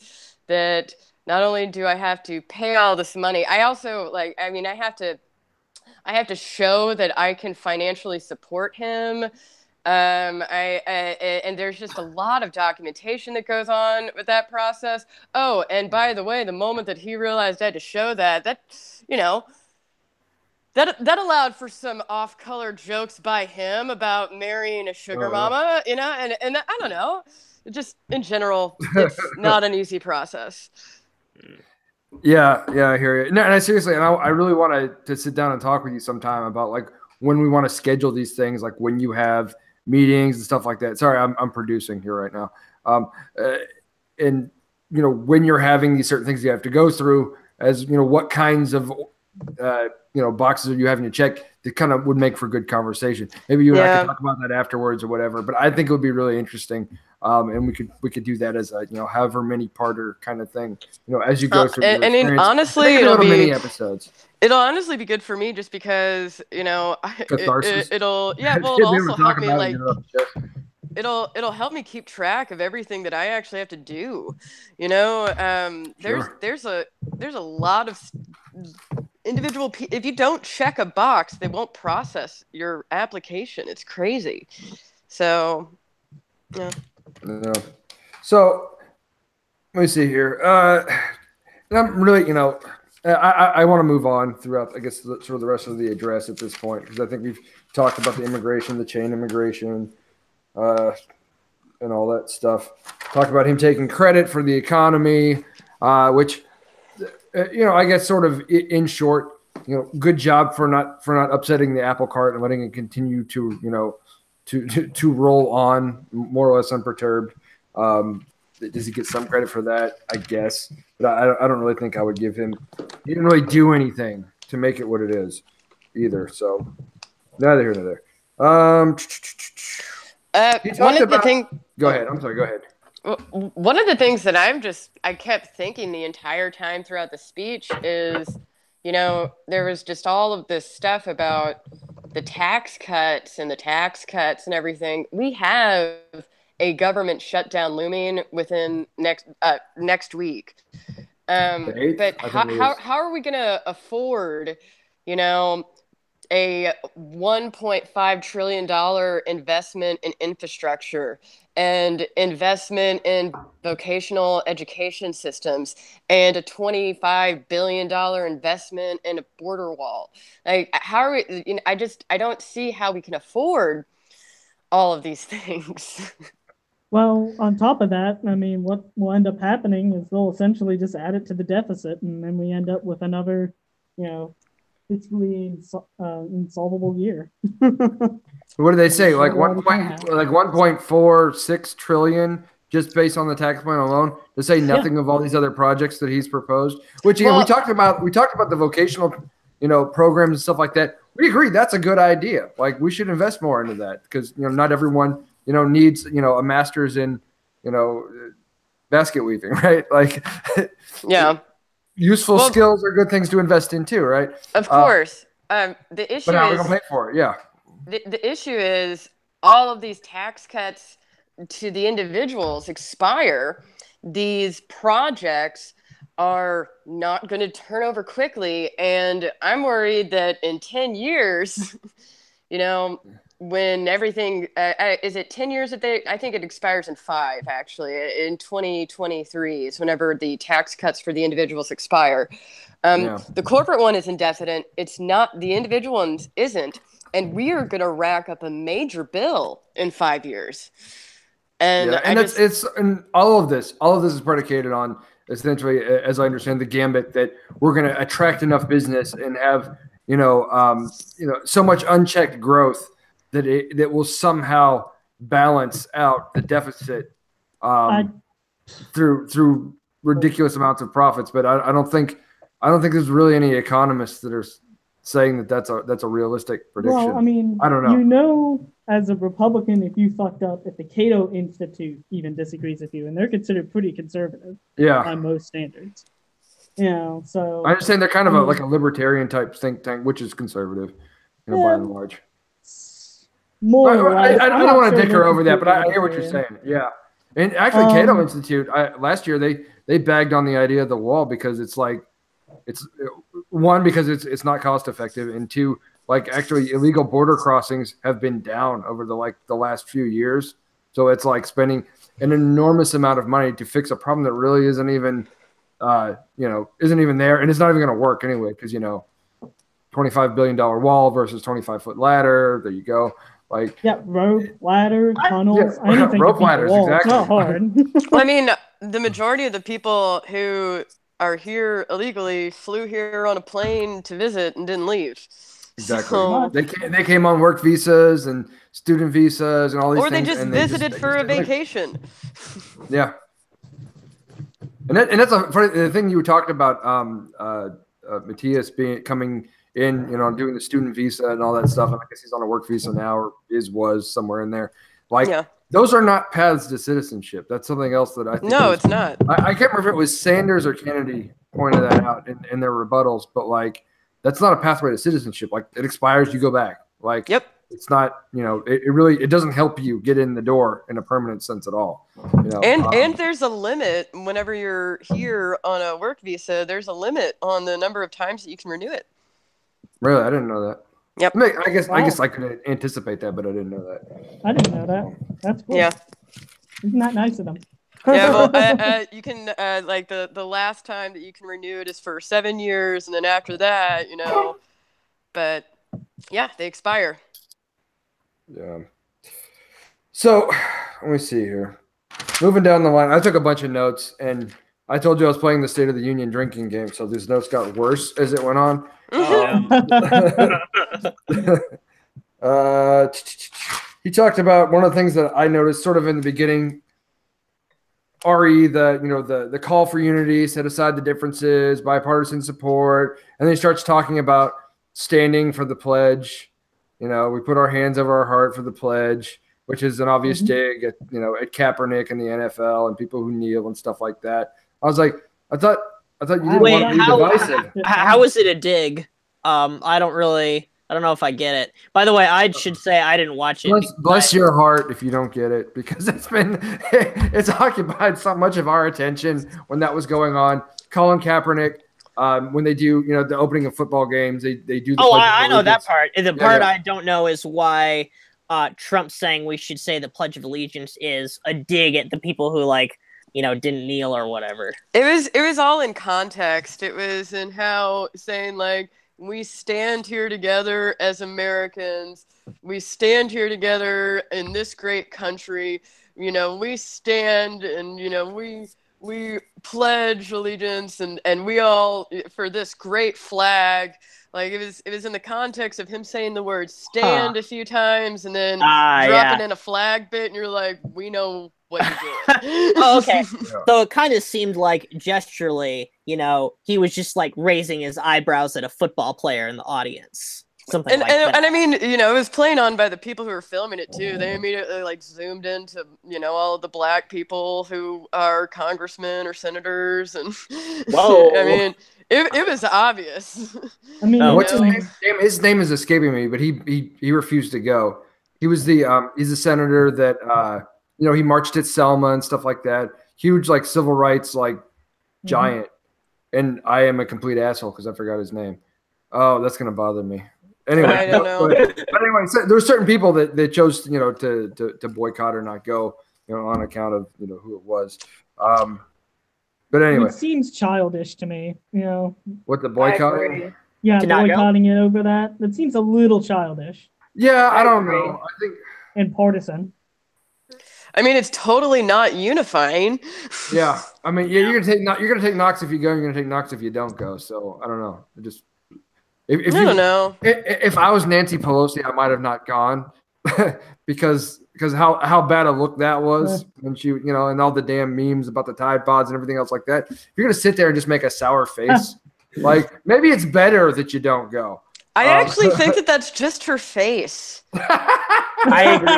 that not only do I have to pay all this money, I also I have to show that I can financially support him. And there's just a lot of documentation that goes on with that process. Oh, and by the way, the moment that he realized I had to show that you know, that allowed for some off-color jokes by him about marrying a sugar mama, you know, and I don't know, just in general, it's not an easy process. Yeah, I hear you. No, and I really want to sit down and talk with you sometime about like when we want to schedule these things, like when you have meetings and stuff like that. Sorry, I'm producing here right now. And when you're having these certain things you have to go through, as what kinds of boxes are you having to check, that kind of would make for good conversation. Maybe you and I could talk about that afterwards or whatever, but I think it would be really interesting. And we could do that as a however many parter kind of thing, as you go through. And honestly, it'll be mini episodes. It'll honestly be good for me just because it'll also help me it'll help me keep track of everything that I actually have to do. There's a lot of individual if you don't check a box, they won't process your application. It's crazy. So yeah. So let me see here. I'm really, I want to move on throughout, I guess, sort of the rest of the address at this point, because I think we've talked about the immigration, the chain immigration, and all that stuff. Talked about him taking credit for the economy, which, I guess, sort of in short, good job for not upsetting the apple cart and letting it continue to, to roll on more or less unperturbed. Does he get some credit for that? I guess, but I don't really think I would give him. He didn't really do anything to make it what it is, either. So neither here nor there. Go ahead. I'm sorry. Go ahead. One of the things that I kept thinking the entire time throughout the speech is, there was just all of this stuff about the tax cuts and everything. We have a government shutdown looming within next week. But how are we going to afford, a $1.5 trillion investment in infrastructure and investment in vocational education systems and a $25 billion investment in a border wall? Like, how are we? I don't see how we can afford all of these things. Well, on top of that, what will end up happening is they'll essentially just add it to the deficit, and then we end up with another, basically insolvable year. What do they say? Like 1.46 trillion just based on the tax plan alone, to say nothing of all these other projects that he's proposed. Which we talked about the vocational, programs and stuff like that. We agree that's a good idea. Like, we should invest more into that, because not everyone needs a master's in basket weaving, right? Like, yeah. Useful skills are good things to invest in too, right? Of course. The issue but how are we gonna pay for it? Yeah. The issue is all of these tax cuts to the individuals expire. These projects are not going to turn over quickly, and I'm worried that in 10 years, when everything is it 10 years that I think it expires in 5, actually. In 2023 is whenever the tax cuts for the individuals expire. The corporate one is indefinite. It's not, the individual ones isn't, and we are going to rack up a major bill in 5 years. And all of this is predicated on, essentially, as I understand the gambit, that we're going to attract enough business and have so much unchecked growth that will somehow balance out the deficit through ridiculous amounts of profits. But I don't think there's really any economists that are saying that that's a realistic prediction. Well, I don't know. As a Republican, if you fucked up, if the Cato Institute even disagrees with you, and they're considered pretty conservative by most standards. So I understand they're kind of like a libertarian type think tank, which is conservative, by and large. More or less. I don't want to dick her over that, but I hear what you're saying. Yeah. And actually, Cato Institute, last year, they bagged on the idea of the wall because it's like, it's one, because it's not cost effective, and two, like, actually illegal border crossings have been down over the last few years. So it's like spending an enormous amount of money to fix a problem that really isn't even there, and it's not even going to work anyway, because $25 billion wall versus 25-foot ladder. There you go. Like, rope, ladder, tunnels, anything. Rope ladders, exactly. It's not hard. The majority of the people who are here illegally flew here on a plane to visit and didn't leave. Exactly. So, they came on work visas and student visas and all these things. Or they just visited for a vacation. Yeah. And that's a funny the thing you were talking about. Matthias coming in, doing the student visa and all that stuff. And I guess he's on a work visa now, or was somewhere in there. Like, those are not paths to citizenship. That's something else that I think. No, it's not. I can't remember if it was Sanders or Kennedy pointed that out in their rebuttals, but like, that's not a pathway to citizenship. Like, it expires, you go back. Like, it's not, it doesn't help you get in the door in a permanent sense at all. And there's a limit whenever you're here on a work visa. There's a limit on the number of times that you can renew it. Really, I didn't know that. Yep. I guess I could anticipate that, but I didn't know that. I didn't know that. That's cool. Yeah. Isn't that nice of them? Yeah, well, you can like the last time that you can renew it is for 7 years, and then after that, but yeah, they expire. Yeah. So let me see here. Moving down the line, I took a bunch of notes, and I told you I was playing the State of the Union drinking game, so these notes got worse as it went on. He talked about one of the things that I noticed sort of in the beginning. The call for unity, set aside the differences, bipartisan support, and then he starts talking about standing for the pledge. We put our hands over our heart for the pledge, which is an obvious dig at at Kaepernick and the NFL and people who kneel and stuff like that. I was like, I thought you didn't want to be divisive. How is it a dig? I don't know if I get it. By the way, I should say I didn't watch it. Bless your heart if you don't get it, because it's occupied so much of our attention when that was going on. Colin Kaepernick, when they do, the opening of football games, they do. I know that part. The part I don't know is why Trump saying we should say the Pledge of Allegiance is a dig at the people who didn't kneel or whatever. It was all in context. It was in how saying we stand here together as Americans. We stand here together in this great country. We stand and, we pledge allegiance and we all for this great flag. Like it was in the context of him saying the word stand a few times and then dropping in a flag bit. And you're like, we know what you're doing. Okay. So it kind of seemed like gesturally, he was just like raising his eyebrows at a football player in the audience. Something like that. And I mean, it was playing on by the people who were filming it too. They immediately zoomed into, all of the black people who are congressmen or senators. And whoa. I mean, it was obvious. I mean, what's his name? His name is escaping me, but he refused to go. He was he's a senator that, he marched at Selma and stuff like that. Huge, civil rights, giant. And I am a complete asshole because I forgot his name. Oh, that's going to bother me. Anyway, I don't know. But anyway, so there were certain people that chose, to boycott or not go, on account of, who it was. But anyway. It seems childish to me, What, the boycotting? Yeah, boycotting it over that. That seems a little childish. Yeah, I don't know. I think. And partisan. I mean, it's totally not unifying. Yeah, I mean, you're gonna take knocks if you go. You're gonna take knocks if you don't go. So I don't know. I don't know. If I was Nancy Pelosi, I might have not gone because how bad a look that was when she, and all the damn memes about the Tide Pods and everything else like that. If you're gonna sit there and just make a sour face, maybe it's better that you don't go. I actually think that that's just her face. I agree.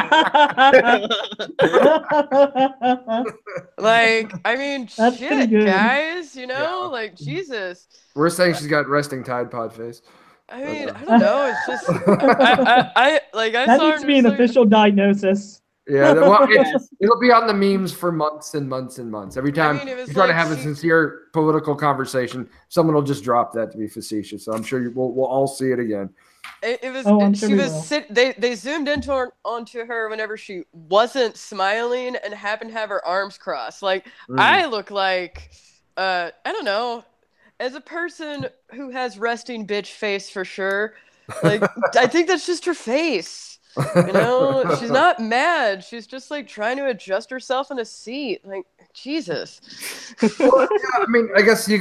I mean, that's shit, guys, Jesus. We're saying she's got resting Tide Pod face. I mean, I don't know. It's just, I that needs to be an official diagnosis. Yeah, it'll be on the memes for months and months and months. Every time you try to have a sincere political conversation, someone will just drop that to be facetious. So I'm sure we'll all see it again. They zoomed onto her whenever she wasn't smiling and happened to have her arms crossed. I look like I don't know. As a person who has resting bitch face for sure, I think that's just her face. She's not mad. She's just trying to adjust herself in a seat. Jesus. Well, yeah, I mean, I guess you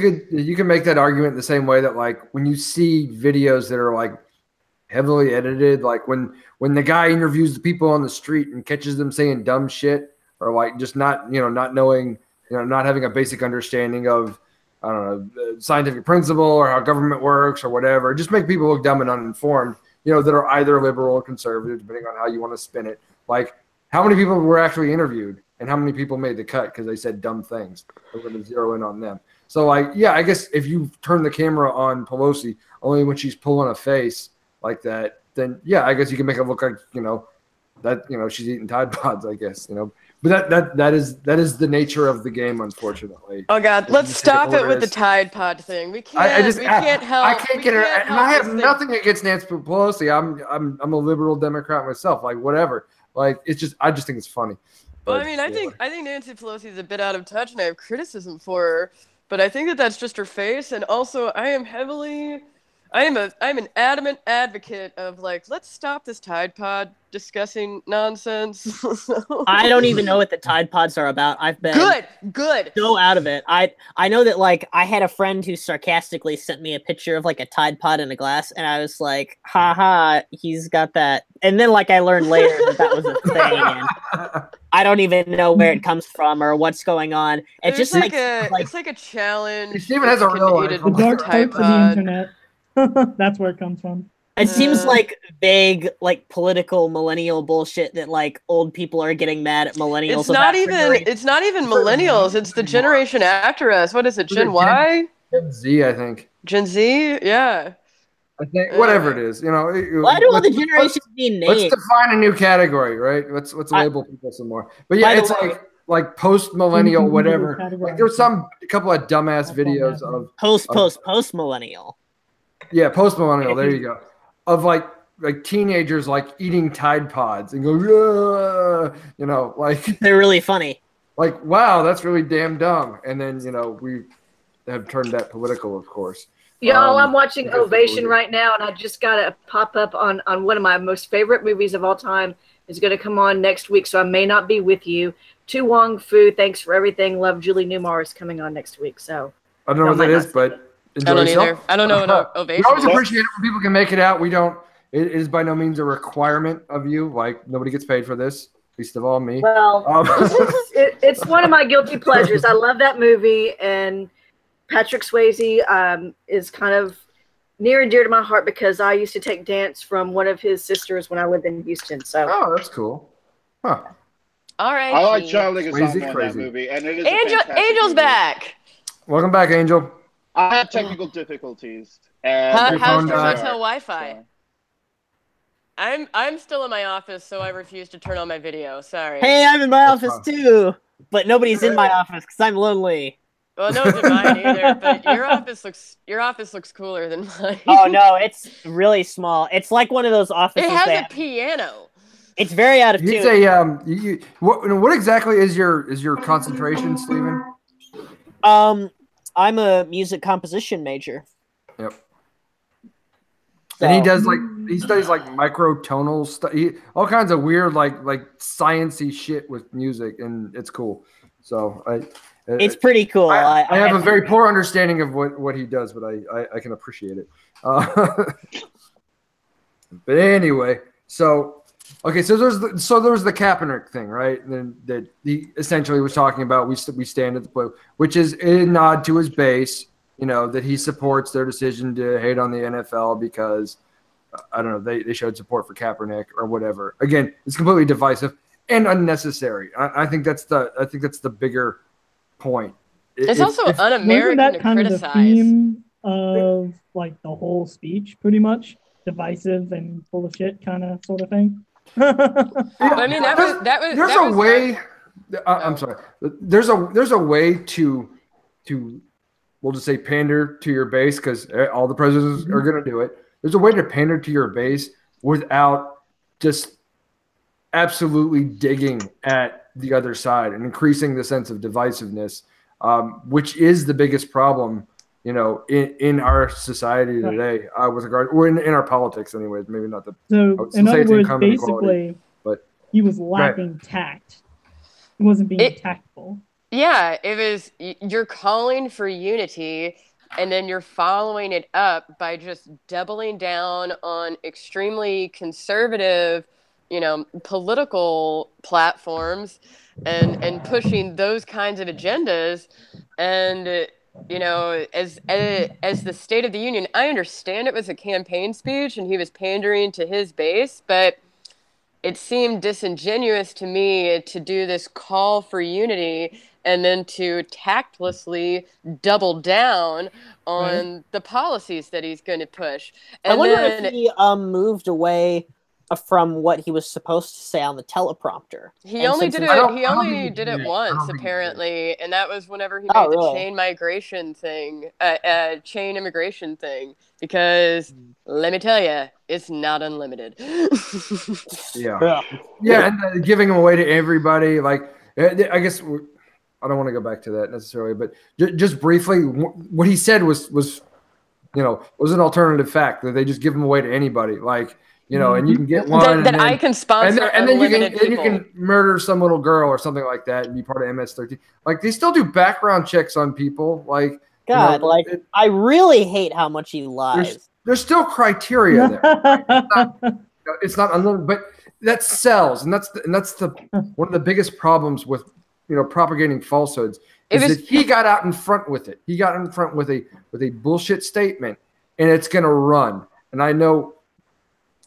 can make that argument the same way that when you see videos that are heavily edited, when the guy interviews the people on the street and catches them saying dumb shit or just not knowing not having a basic understanding of, I don't know, scientific principle or how government works or whatever. Just make people look dumb and uninformed, that are either liberal or conservative, depending on how you want to spin it. Like, how many people were actually interviewed and how many people made the cut because they said dumb things? We're going to zero in on them. So, I guess if you turn the camera on Pelosi only when she's pulling a face like that, then, I guess you can make it look like, that, she's eating Tide Pods, I guess, But that is the nature of the game, unfortunately. Oh God, let's stop it with the Tide Pod thing. We can't. I can't get her, and I have nothing against Nancy Pelosi. I'm a liberal Democrat myself. Like whatever. Like it's just I just think it's funny. Well, I mean, I think Nancy Pelosi is a bit out of touch, and I have criticism for her. But I think that's just her face, and also I'm an adamant advocate of let's stop this Tide Pod discussing nonsense. I don't even know what the Tide Pods are about. I've been good so out of it. I know that I had a friend who sarcastically sent me a picture of a Tide Pod in a glass, and I was like, haha, he's got that. And then I learned later that was a thing, and I don't even know where it comes from or what's going on. It's just it's like a challenge. Steven has a real life. The dark parts of the internet. That's where it comes from. It seems like vague, political millennial bullshit that old people are getting mad at millennials. It's not even millennials. It's the generation after us. What is it? Gen Y? Gen Z, I think. Gen Z, yeah. I think whatever it is, Why do all the generations need names? Let's define a new category, right? Let's label people some more. But it's like post millennial, whatever. There's a couple of dumbass videos of post millennial. Yeah, post millennial. There you go. Of teenagers eating Tide Pods and go, they're really funny. Wow, that's really damn dumb. And then we have turned that political, of course. Y'all, I'm watching Ovation right now, and I just got a pop up on one of my most favorite movies of all time. Is going to come on next week, so I may not be with you. Tu Wong Fu, thanks for everything. Love, Julie Newmar is coming on next week. So I don't know what that is, but. I don't either. I don't know what Ovation is. We always appreciate it when people can make it out. We don't. It is by no means a requirement of you. Nobody gets paid for this, least of all me. Well, it's one of my guilty pleasures. I love that movie, and Patrick Swayze is kind of near and dear to my heart because I used to take dance from one of his sisters when I lived in Houston. So, that's cool. Huh. All right. I like Charlie Leguizamo in that movie, and it is Angel's movie. back. Welcome back, Angel. I had technical difficulties. And how's your hotel Wi-Fi? I'm still in my office, so I refuse to turn on my video. Sorry. Hey, I'm in my office too, but nobody's in my office because I'm lonely. Well, no one's in mine either. But your office looks cooler than mine. Oh no, it's really small. It's like one of those offices. It has a piano. It's very out of tune. What exactly is your concentration, Steven? I'm a music composition major. Yep. So. And he studies microtonal stuff, all kinds of weird like sciencey shit with music, and it's cool. So it's pretty cool. I have a very poor understanding of what he does, but I can appreciate it. But anyway, okay, so there was the Kaepernick thing, right? And that he essentially was talking about we stand at the plate, which is a nod to his base, that he supports their decision to hate on the NFL because I don't know they showed support for Kaepernick or whatever. Again, it's completely divisive and unnecessary. I think that's the bigger point. It's also un-American that to kind criticize. Of the theme of the whole speech, pretty much divisive and full of shit, kind of sort of thing. I mean, there's a way. I'm sorry. There's a way to we'll just say pander to your base because all the presidents are going to do it. There's a way to pander to your base without just absolutely digging at the other side and increasing the sense of divisiveness, which is the biggest problem, in our society today, with regard, or in our politics, anyways. Maybe not the. So, in other words, basically, but he was lacking tact. He wasn't being tactful. Yeah, it was. You're calling for unity, and then you're following it up by just doubling down on extremely conservative, political platforms and pushing those kinds of agendas. And as the State of the Union, I understand it was a campaign speech and he was pandering to his base, but it seemed disingenuous to me to do this call for unity and then to tactlessly double down on the policies that he's going to push. And I wonder if he moved away from what he was supposed to say on the teleprompter. He only did it once, apparently, and that was whenever he made the chain migration thing, chain immigration thing. Because let me tell you, it's not unlimited. Yeah, and giving them away to everybody. Like, I guess I don't want to go back to that necessarily, but just briefly, what he said was an alternative fact that they just give them away to anybody. Like, and you can get one that I can sponsor, and then you can murder some little girl or something like that and be part of MS-13. Like, they still do background checks on people. Like, God, I really hate how much he lies. There's still criteria there. It's not unlimited, but that sells, and that's one of the biggest problems with propagating falsehoods is that he got out in front with it. He got in front with a bullshit statement, and it's going to run. And I know.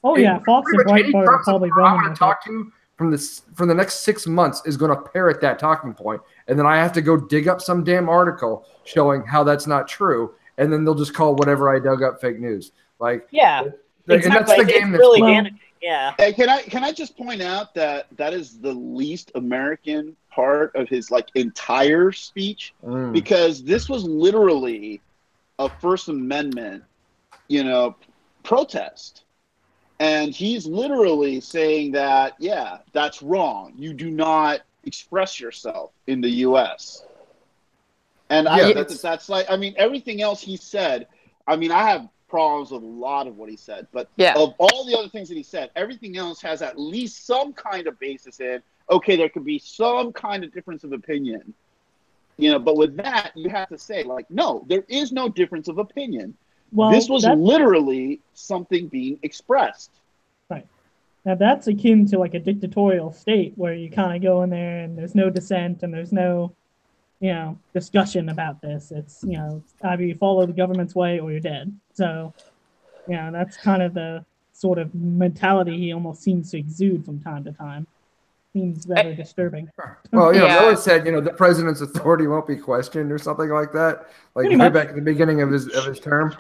Oh yeah, Fox and Breitbart are probably running. I want to talk to from the next 6 months is going to parrot that talking point, and then I have to go dig up some damn article showing how that's not true, and then they'll just call whatever I dug up fake news. Like, exactly. And that's the game. That's really damaging. Yeah. Hey, can I just point out that is the least American part of his entire speech, because this was literally a First Amendment, protest. And he's literally saying that, that's wrong. You do not express yourself in the U.S. And that's like, I mean, everything else he said, I mean, I have problems with a lot of what he said, but of all the other things that he said, everything else has at least some kind of basis in, okay, there could be some kind of difference of opinion. But with that, you have to say, no, there is no difference of opinion. Well, this was literally something being expressed. Right. Now that's akin to a dictatorial state where you kind of go in there and there's no dissent and there's no, discussion about this. It's, either you follow the government's way or you're dead. So, that's kind of the sort of mentality he almost seems to exude from time to time. Seems rather disturbing. Well, no one said, the president's authority won't be questioned or something like that. Like way back at the beginning of his term,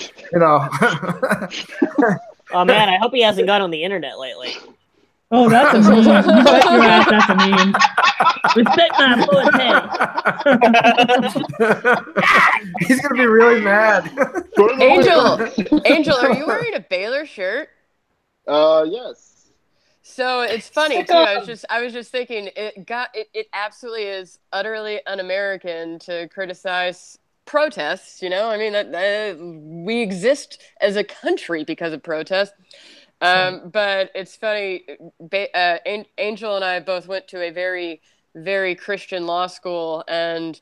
Oh man, I hope he hasn't gone on the internet lately. Oh, that's a meme. You bet your ass that's a meme. Respect my authority. He's gonna be really mad. Angel, are you wearing a Baylor shirt? Yes. So it's funny too. I was just thinking it absolutely is utterly un-American to criticize protests. I mean we exist as a country because of protests. But it's funny. Angel and I both went to a very, very Christian law school, and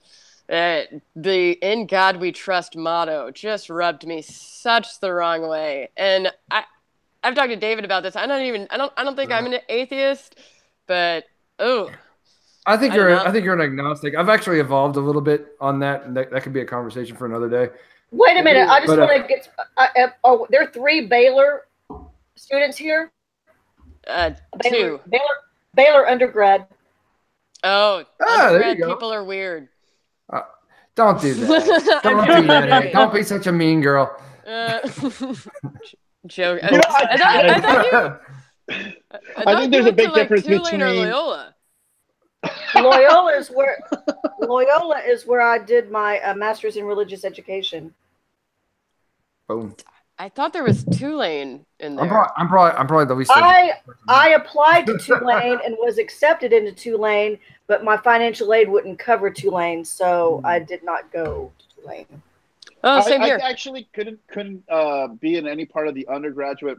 the "In God We Trust" motto just rubbed me such the wrong way. And I've talked to David about this. I don't think I'm an atheist, but I think you're an agnostic. I've actually evolved a little bit on that, and that could be a conversation for another day. Wait a minute. I just want to get. There are 3 Baylor students here. 2. Baylor undergrad. Oh, undergrad people are weird. Don't do that. Don't do that. Don't be such a mean girl. Joke. I think there's a big difference Tulane between or Loyola. Loyola is where I did my master's in religious education. Boom. I thought there was Tulane in there. I'm probably the least. I applied to Tulane and was accepted into Tulane, but my financial aid wouldn't cover Tulane, so I did not go to Tulane. Oh, same here. I actually couldn't be in any part of the undergraduate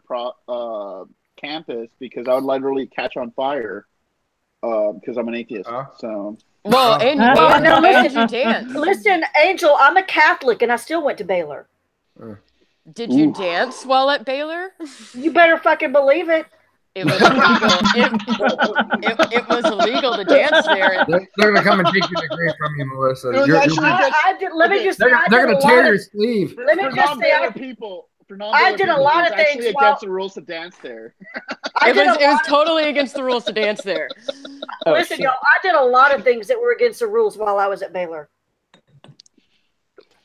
campus because I would literally catch on fire because I'm an atheist. So. Well, and you dance. Listen, Angel, I'm a Catholic and I still went to Baylor. Did you dance while at Baylor? You better fucking believe it. It was illegal. It was illegal to dance there. They're gonna come and take your degree from you, Melissa. It was actually Let me just. they're gonna tear your sleeve. Let me for just say, non-Baylor people. For I did a lot of it's things actually while- against the rules to dance there. It was totally against the rules to dance there. Listen, y'all, I did a lot of things that were against the rules while I was at Baylor.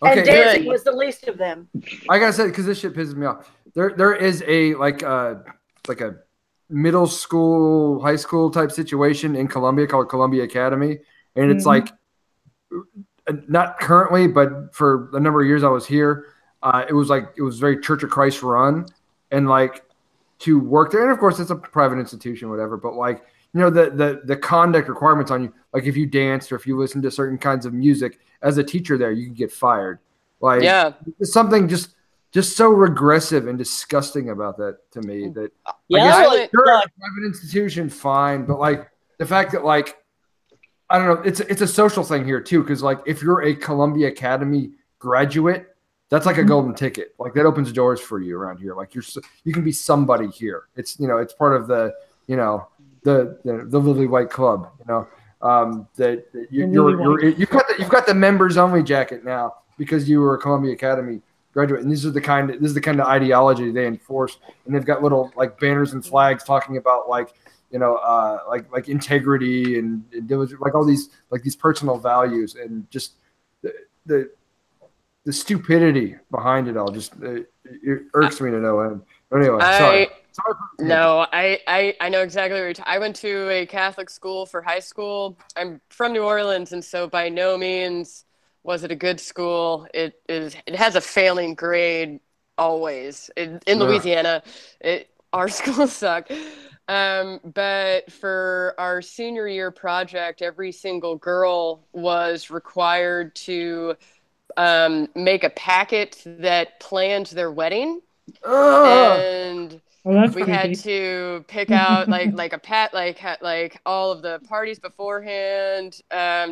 Okay, And dancing was the least of them. I gotta say, because this shit pisses me off. There is a like a middle school, high school type situation in Columbia called Columbia Academy, and it's like not currently, but for a number of years I was here. It was very Church of Christ run, and like to work there, and of course it's a private institution, whatever. But like the conduct requirements on you, like if you danced or if you listened to certain kinds of music as a teacher there, you can get fired. Like there's something just so regressive and disgusting about that to me. That I guess you're a private institution, fine, but like the fact that like I don't know, it's a social thing here too, because like if you're a Columbia Academy graduate, that's like a golden ticket. Like that opens doors for you around here. Like you can be somebody here. It's it's part of the the Lily White Club. That you've got the members only jacket now because you were a Columbia Academy graduate, and this is the kind of ideology they enforce. And they've got little like banners and flags talking about like like integrity and diligence, like all these personal values, and just the stupidity behind it all just it irks me to no end. But anyway, sorry. No, I know exactly what you're talking. I went to a Catholic school for high school. I'm from New Orleans, and so by no means was it a good school. It has a failing grade always. In Louisiana, our schools suck. But for our senior year project, every single girl was required to make a packet that planned their wedding. And we had to pick out like all of the parties beforehand,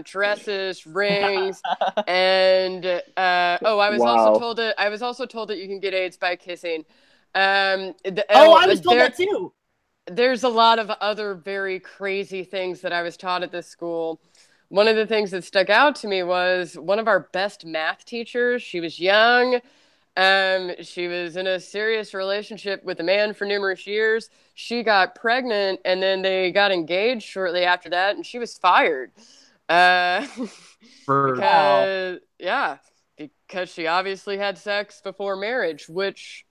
dresses, rings, and I was also told that you can get AIDS by kissing. I was told that too. There's a lot of other very crazy things that I was taught at this school. One of the things that stuck out to me was one of our best math teachers. She was young. She was in a serious relationship with a man for numerous years. She got pregnant, and then they got engaged shortly after that, and she was fired. Because she obviously had sex before marriage, which,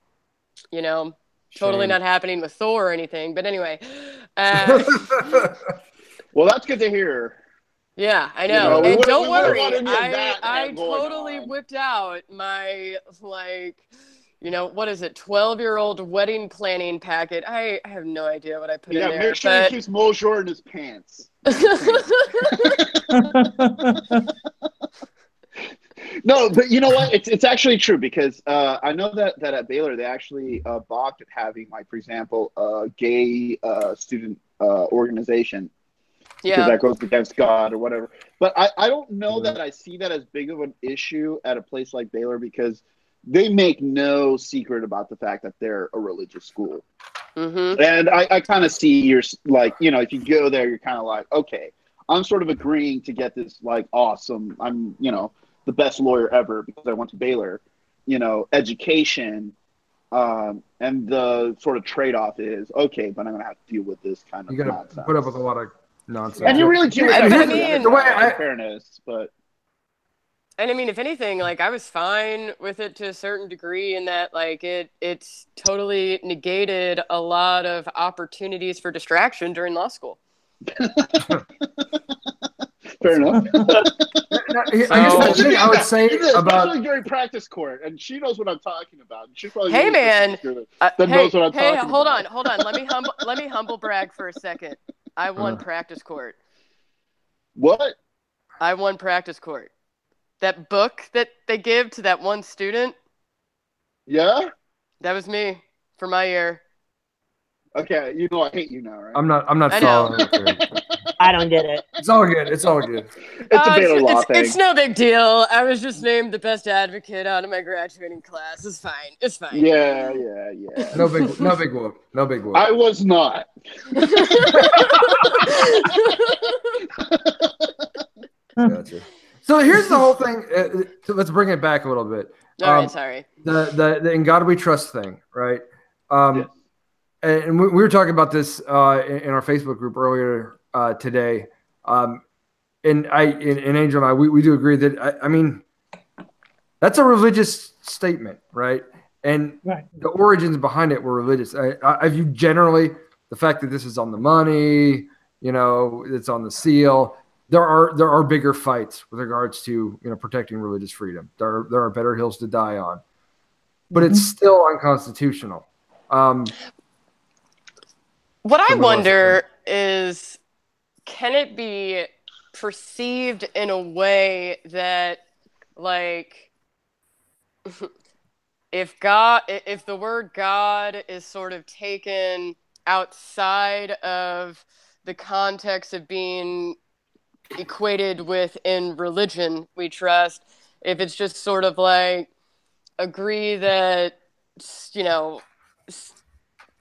totally not happening with Thor or anything. But anyway. Well, that's good to hear. Yeah, I know. And don't worry, I totally whipped out my, what is it, 12-year-old wedding planning packet. I have no idea what I put in there. Yeah, make sure he keeps Mosher in his pants. No, but you know what? It's actually true, because I know that at Baylor they actually balked at having, like, for example, a gay student organization. Because that goes against God or whatever. But I don't know that I see that as big of an issue at a place like Baylor, because they make no secret about the fact that they're a religious school. Mm-hmm. And I kind of see if you go there, you're kind of like, okay, I'm sort of agreeing to get this, like, awesome, I'm, the best lawyer ever because I went to Baylor, education. And the sort of trade-off is, okay, but I'm going to have to deal with this kind of nonsense. You got to put up with a lot of nonsense. And you really do. Fairness, but. And I mean, if anything, like, I was fine with it to a certain degree in that, like, it's totally negated a lot of opportunities for distraction during law school. Fair enough. I would say especially during practice court, and she knows what I'm talking about. She probably knows what I'm talking about. Hold on. Let me humble brag for a second. I won practice court. What? I won practice court. That book that they give to that one student. Yeah. That was me for my year. Okay, I hate you now, right? I'm not following. I don't get it. It's all good. It's all good. It's a Baylor law thing. It's no big deal. I was just named the best advocate out of my graduating class. It's fine. It's fine. Yeah. No big whoop. No big whoop. I was not. Gotcha. So here's the whole thing. Let's bring it back a little bit. All right, sorry. The "In God We Trust" thing, right? Yes. And we were talking about this in our Facebook group earlier today. And Angel and I, we do agree that I mean, that's a religious statement, right? And the origins behind it were religious. I view generally the fact that this is on the money, it's on the seal. There are bigger fights with regards to protecting religious freedom. There are better hills to die on, but it's still unconstitutional. What I wonder is, can it be perceived in a way that, like, if the word God is sort of taken outside of the context of being equated with "in religion we trust," if it's just sort of like, agree that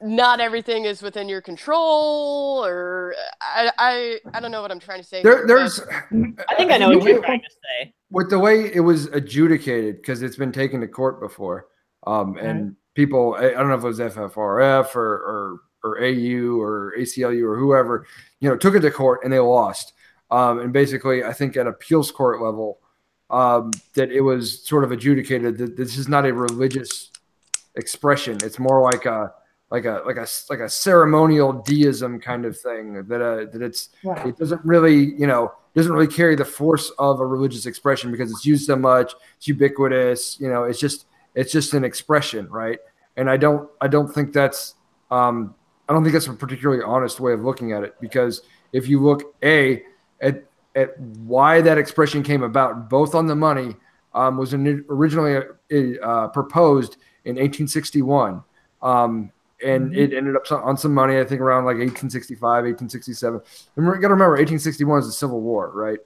not everything is within your control, or I don't know what I'm trying to say. I think I know what you're trying to say. With the way it was adjudicated, because it's been taken to court before, and people, I don't know if it was FFRF or AU or ACLU or whoever, took it to court and they lost. And basically, I think at appeals court level, that it was sort of adjudicated that this is not a religious expression. It's more like a ceremonial deism kind of thing. That it doesn't really carry the force of a religious expression because it's used so much. It's ubiquitous. It's just an expression, right? And I don't think that's a particularly honest way of looking at it, because if you look at why that expression came about, both on the money, was originally proposed in 1861, and it ended up on some money, I think around like 1865, 1867. And we're gonna remember 1861 is the Civil War, right?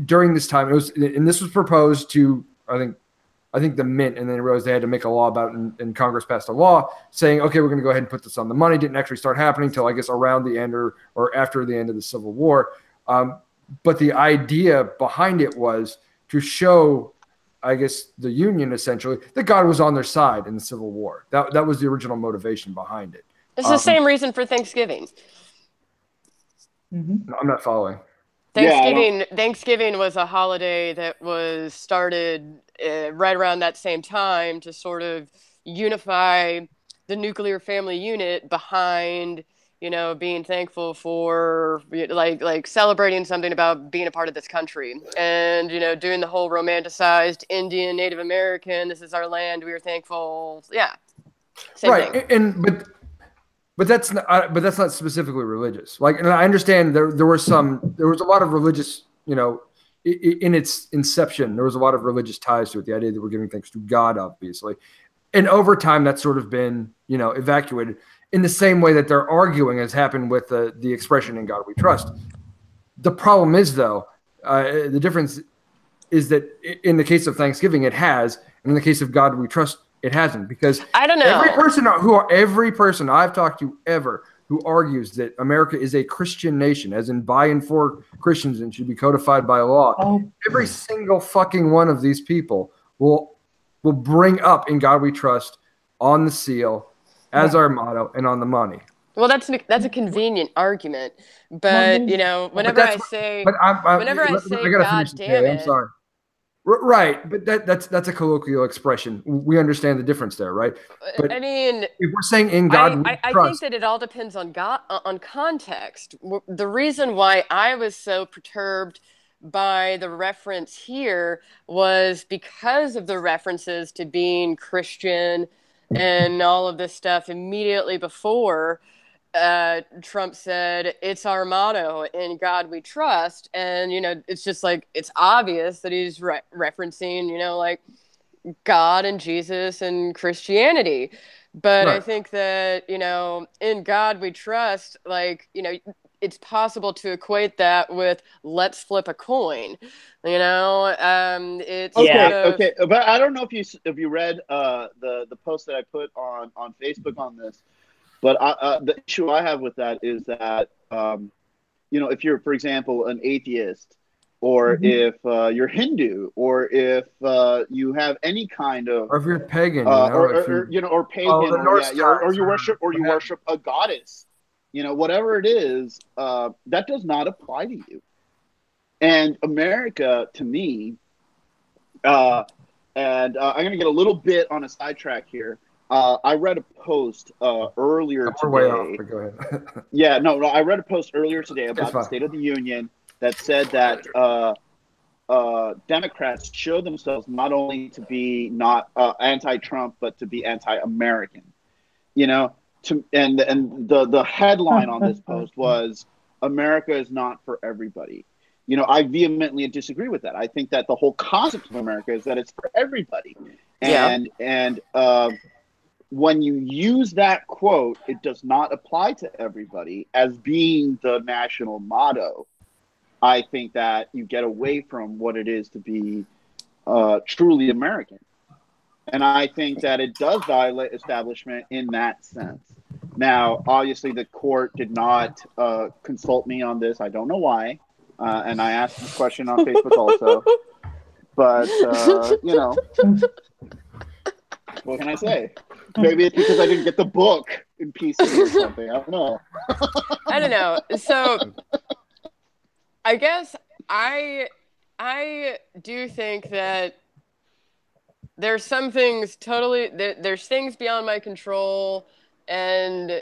During this time, this was proposed to I think the Mint, and then realized they had to make a law about it, and Congress passed a law saying, okay, we're going to go ahead and put this on the money. Didn't actually start happening until I guess around the end or after the end of the Civil War. But the idea behind it was to show, I guess, the Union essentially that God was on their side in the Civil War. That was the original motivation behind it. It's the same reason for Thanksgiving. No, I'm not following. Thanksgiving was a holiday that was started right around that same time to sort of unify the nuclear family unit behind, being thankful for like celebrating something about being a part of this country, and doing the whole romanticized Indian, Native American, this is our land, we are thankful. Yeah, same thing. But that's not specifically religious. Like, and I understand there was a lot of religious, in its inception, there was a lot of religious ties to it. The idea that we're giving thanks to God, obviously, and over time that's sort of been, evacuated in the same way that they're arguing has happened with the expression "In God We Trust." The problem is, though, the difference is that in the case of Thanksgiving, it has, and in the case of God We Trust, it hasn't, because I don't know. Every person I've talked to ever who argues that America is a Christian nation, as in by and for Christians and should be codified by law, every single fucking one of these people will bring up "In God We Trust" on the seal as our motto and on the money. Well, that's a convenient argument, but whenever I say "God damn it," I'm sorry. Right, but that's a colloquial expression. We understand the difference there, right? But I mean, if we're saying "In God I think that it all depends on context. The reason why I was so perturbed by the reference here was because of the references to being Christian and all of this stuff immediately before Trump said, "It's our motto, in God we trust." And, it's just like, it's obvious that he's referencing, like God and Jesus and Christianity. But I think that, "In God we trust," like, it's possible to equate that with let's flip a coin. It's okay. But I don't know if you read the post that I put on Facebook on this, but the issue I have with that is that if you're, for example, an atheist, or if you're Hindu, or if you have any kind of, or if you're pagan, or pagan, or you worship a goddess, whatever it is, that does not apply to you. And America, to me, and I'm going to get a little bit on a sidetrack here. I read a post earlier today. We're way off, but go ahead. I read a post earlier today about the State of the Union that said that Democrats show themselves not only to be not anti-Trump, but to be anti-American. And the headline on this post was, "America is not for everybody." I vehemently disagree with that. I think that the whole concept of America is that it's for everybody. And when you use that quote, it does not apply to everybody as being the national motto. I think that you get away from what it is to be truly American. And I think that it does violate establishment in that sense. Now, obviously, the court did not consult me on this. I don't know why. And I asked this question on Facebook also. But, what can I say? Maybe it's because I didn't get the book in PC or something. I don't know. I don't know. So, I guess I do think that there's some things there's things beyond my control, and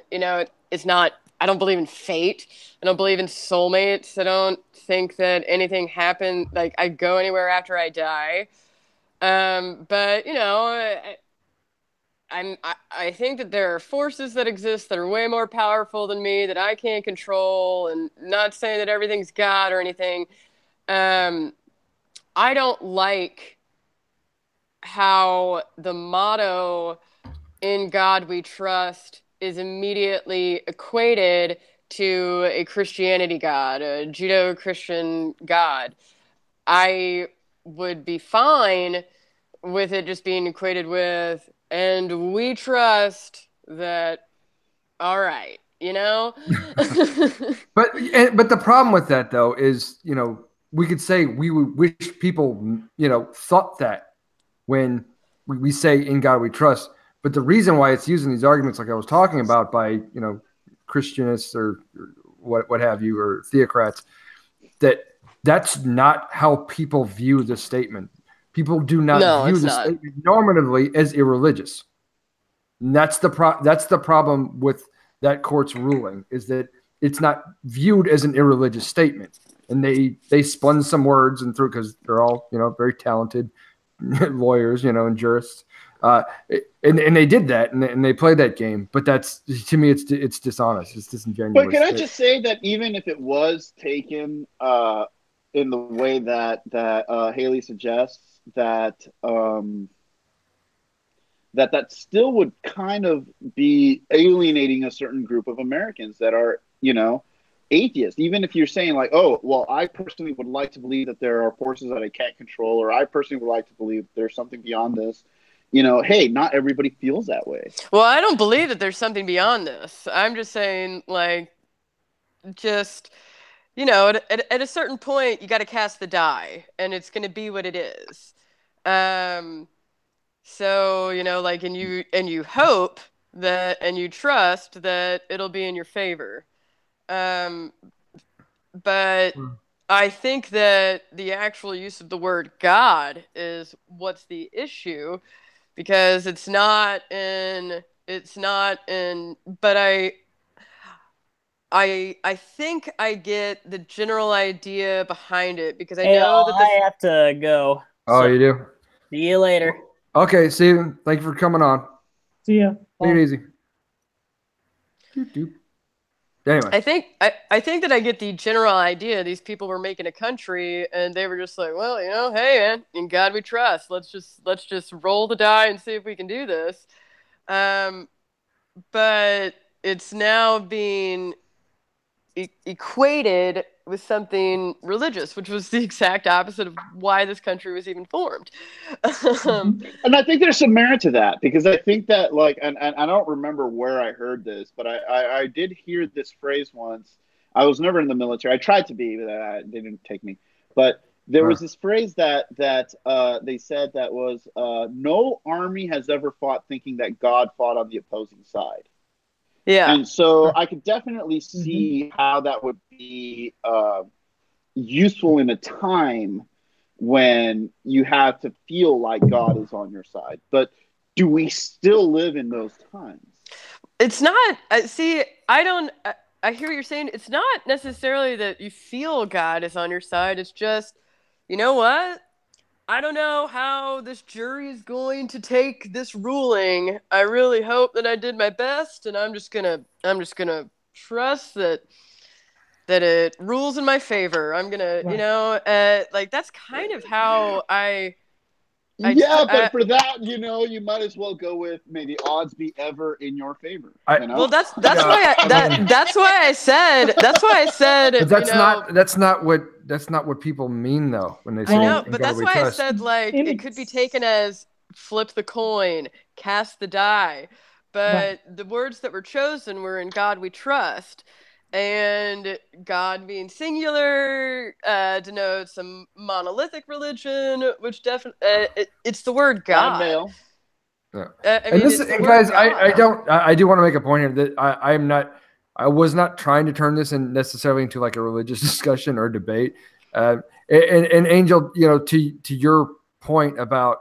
it's not. I don't believe in fate. I don't believe in soulmates. I don't think that anything happened. Like, I go anywhere after I die. But I think that there are forces that exist that are way more powerful than me that I can't control, and not saying that everything's God or anything. I don't like how the motto "In God We Trust" is immediately equated to a Christianity God, a Judeo-Christian God. I would be fine with it just being equated with, "and we trust that," all right, But the problem with that, though, is, we could say we would wish people, thought that when we say "In God We Trust." But the reason why it's using these arguments, like I was talking about, by, Christianists or what have you, or theocrats, that's not how people view the statement. People do not view the statement normatively as irreligious. And that's the problem with that court's ruling, is that it's not viewed as an irreligious statement. And they spun some words and through, because they're all, very talented lawyers, and jurists. And they did that, and they played that game. But that's, to me, it's dishonest. It's disingenuous. But can I just say that even if it was taken in the way that Haley suggests, that still would kind of be alienating a certain group of Americans that are, atheists. Even if you're saying, like, "Oh, well, I personally would like to believe that there are forces that I can't control," or "I personally would like to believe there's something beyond this." Hey, not everybody feels that way. Well, I don't believe that there's something beyond this. I'm just saying, like, at a certain point, you got to cast the die, and it's going to be what it is. So, and you hope that, and you trust that it'll be in your favor. But I think that the actual use of the word God is what's the issue, because it's not in, but I think I get the general idea behind it, because I know that I have to go. Oh, you do? See you later. Okay, Steven, thank you for coming on. See ya. Take it easy. Anyway, I think that I get the general idea. These people were making a country, and they were just like, "Well, hey, man, in God we trust. Let's just roll the die and see if we can do this." But it's now being equated with something religious, which was the exact opposite of why this country was even formed. And I think there's some merit to that, because I think that, like, and I don't remember where I heard this, but I did hear this phrase once. I was never in the military. I tried to be, but they didn't take me. But there was this phrase that they said that was, no army has ever fought thinking that God fought on the opposing side. Yeah. And so I could definitely see how that would be useful in a time when you have to feel like God is on your side. But do we still live in those times? It's not. See, I don't. I hear what you're saying. It's not necessarily that you feel God is on your side. It's just, you know what? I don't know how this jury is going to take this ruling. I really hope that I did my best, and I'm just gonna trust that it rules in my favor. I'm gonna, like, that's kind of how but for that, you might as well go with, may the odds be ever in your favor. Well, that's why I said. But that's not what people mean, though, when they say. I know, but that's why I said, like, it could be taken as flip the coin, cast the die, but the words that were chosen were in God we trust. And God being singular denotes a monolithic religion, which definitely it's the word God. Yeah. Guys, I do want to make a point here that I was not trying to turn this in necessarily into like a religious discussion or debate. And Angel, to your point about,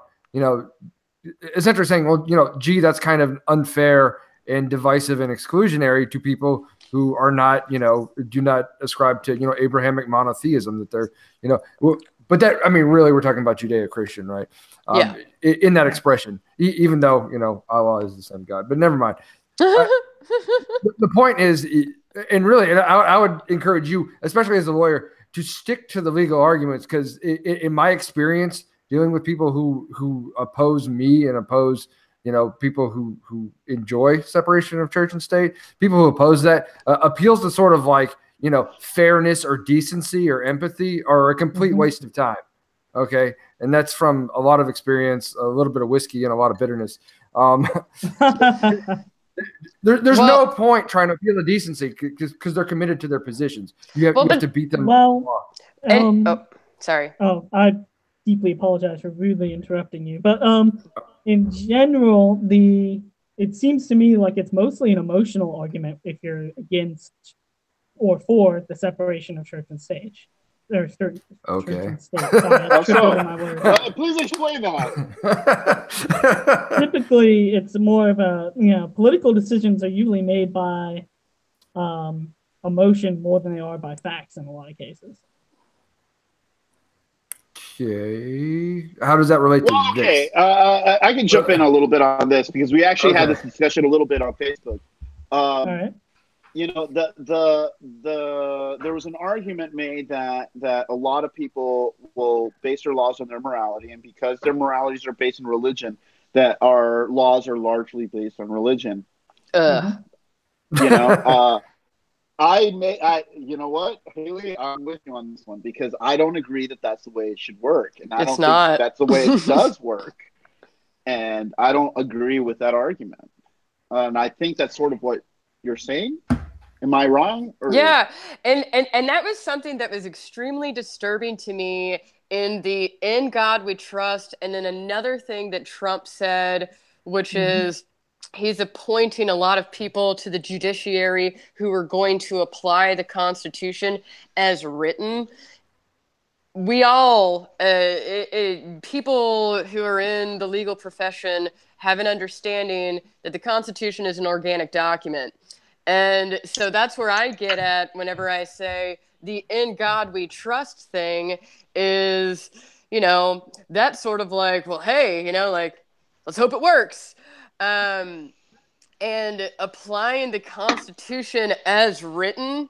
essentially saying, well, gee, that's kind of unfair and divisive and exclusionary to people who are not, do not ascribe to, Abrahamic monotheism, that they're, but that, I mean, really, we're talking about Judeo-Christian, right? In that expression, even though, Allah is the same God, but never mind. The point is, and really, I would encourage you, especially as a lawyer, to stick to the legal arguments, because in my experience, dealing with people who oppose me and oppose people who enjoy separation of church and state, people who oppose that, appeals to sort of like, fairness or decency or empathy are a complete waste of time. Okay. And that's from a lot of experience, a little bit of whiskey and a lot of bitterness. There's no point trying to appeal to decency because they're committed to their positions. You have to beat them. Sorry. I deeply apologize for rudely interrupting you, but in general, it seems to me like it's mostly an emotional argument if you're against or for the separation of church and state. Church and state. Sorry, please explain that. Typically, it's more of a, political decisions are usually made by emotion more than they are by facts in a lot of cases. Okay. How does that relate to this? I can jump in a little bit on this because we actually had this discussion a little bit on Facebook. All right. There was an argument made that a lot of people will base their laws on their morality, and because their moralities are based in religion, that our laws are largely based on religion. You know what, Haley, I'm with you on this one because I don't agree that that's the way it should work, and I don't think that's the way it does work, and I don't agree with that argument, and I think that's sort of what you're saying. Am I wrong? Yeah, and that was something that was extremely disturbing to me in God we trust, and then another thing that Trump said, which is he's appointing a lot of people to the judiciary who are going to apply the Constitution as written. We all, people who are in the legal profession, have an understanding that the Constitution is an organic document. And so that's where I get at whenever I say the in God we trust thing is, that's sort of like, well, hey, like, let's hope it works. And applying the Constitution as written.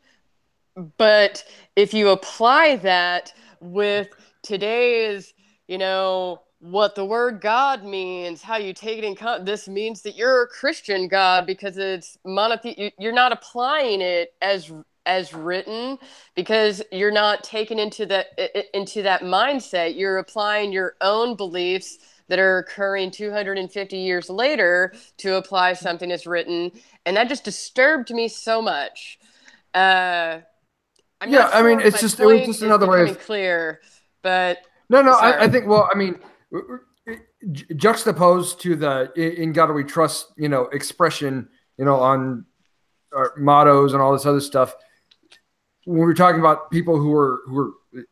But if you apply that with today's, what the word God means, how you take it in this means that you're a Christian God because it's monotheistic. You're not applying it as as written, because you're not taken into that mindset. You're applying your own beliefs that are occurring 250 years later to apply something as written, and that just disturbed me so much. I'm Yeah, not I sure mean, if it's my just it was point just is another way becoming of clear, but no, sorry. I think well, I mean, juxtaposed to the "In God We Trust," expression, on mottos and all this other stuff. When we're talking about people who are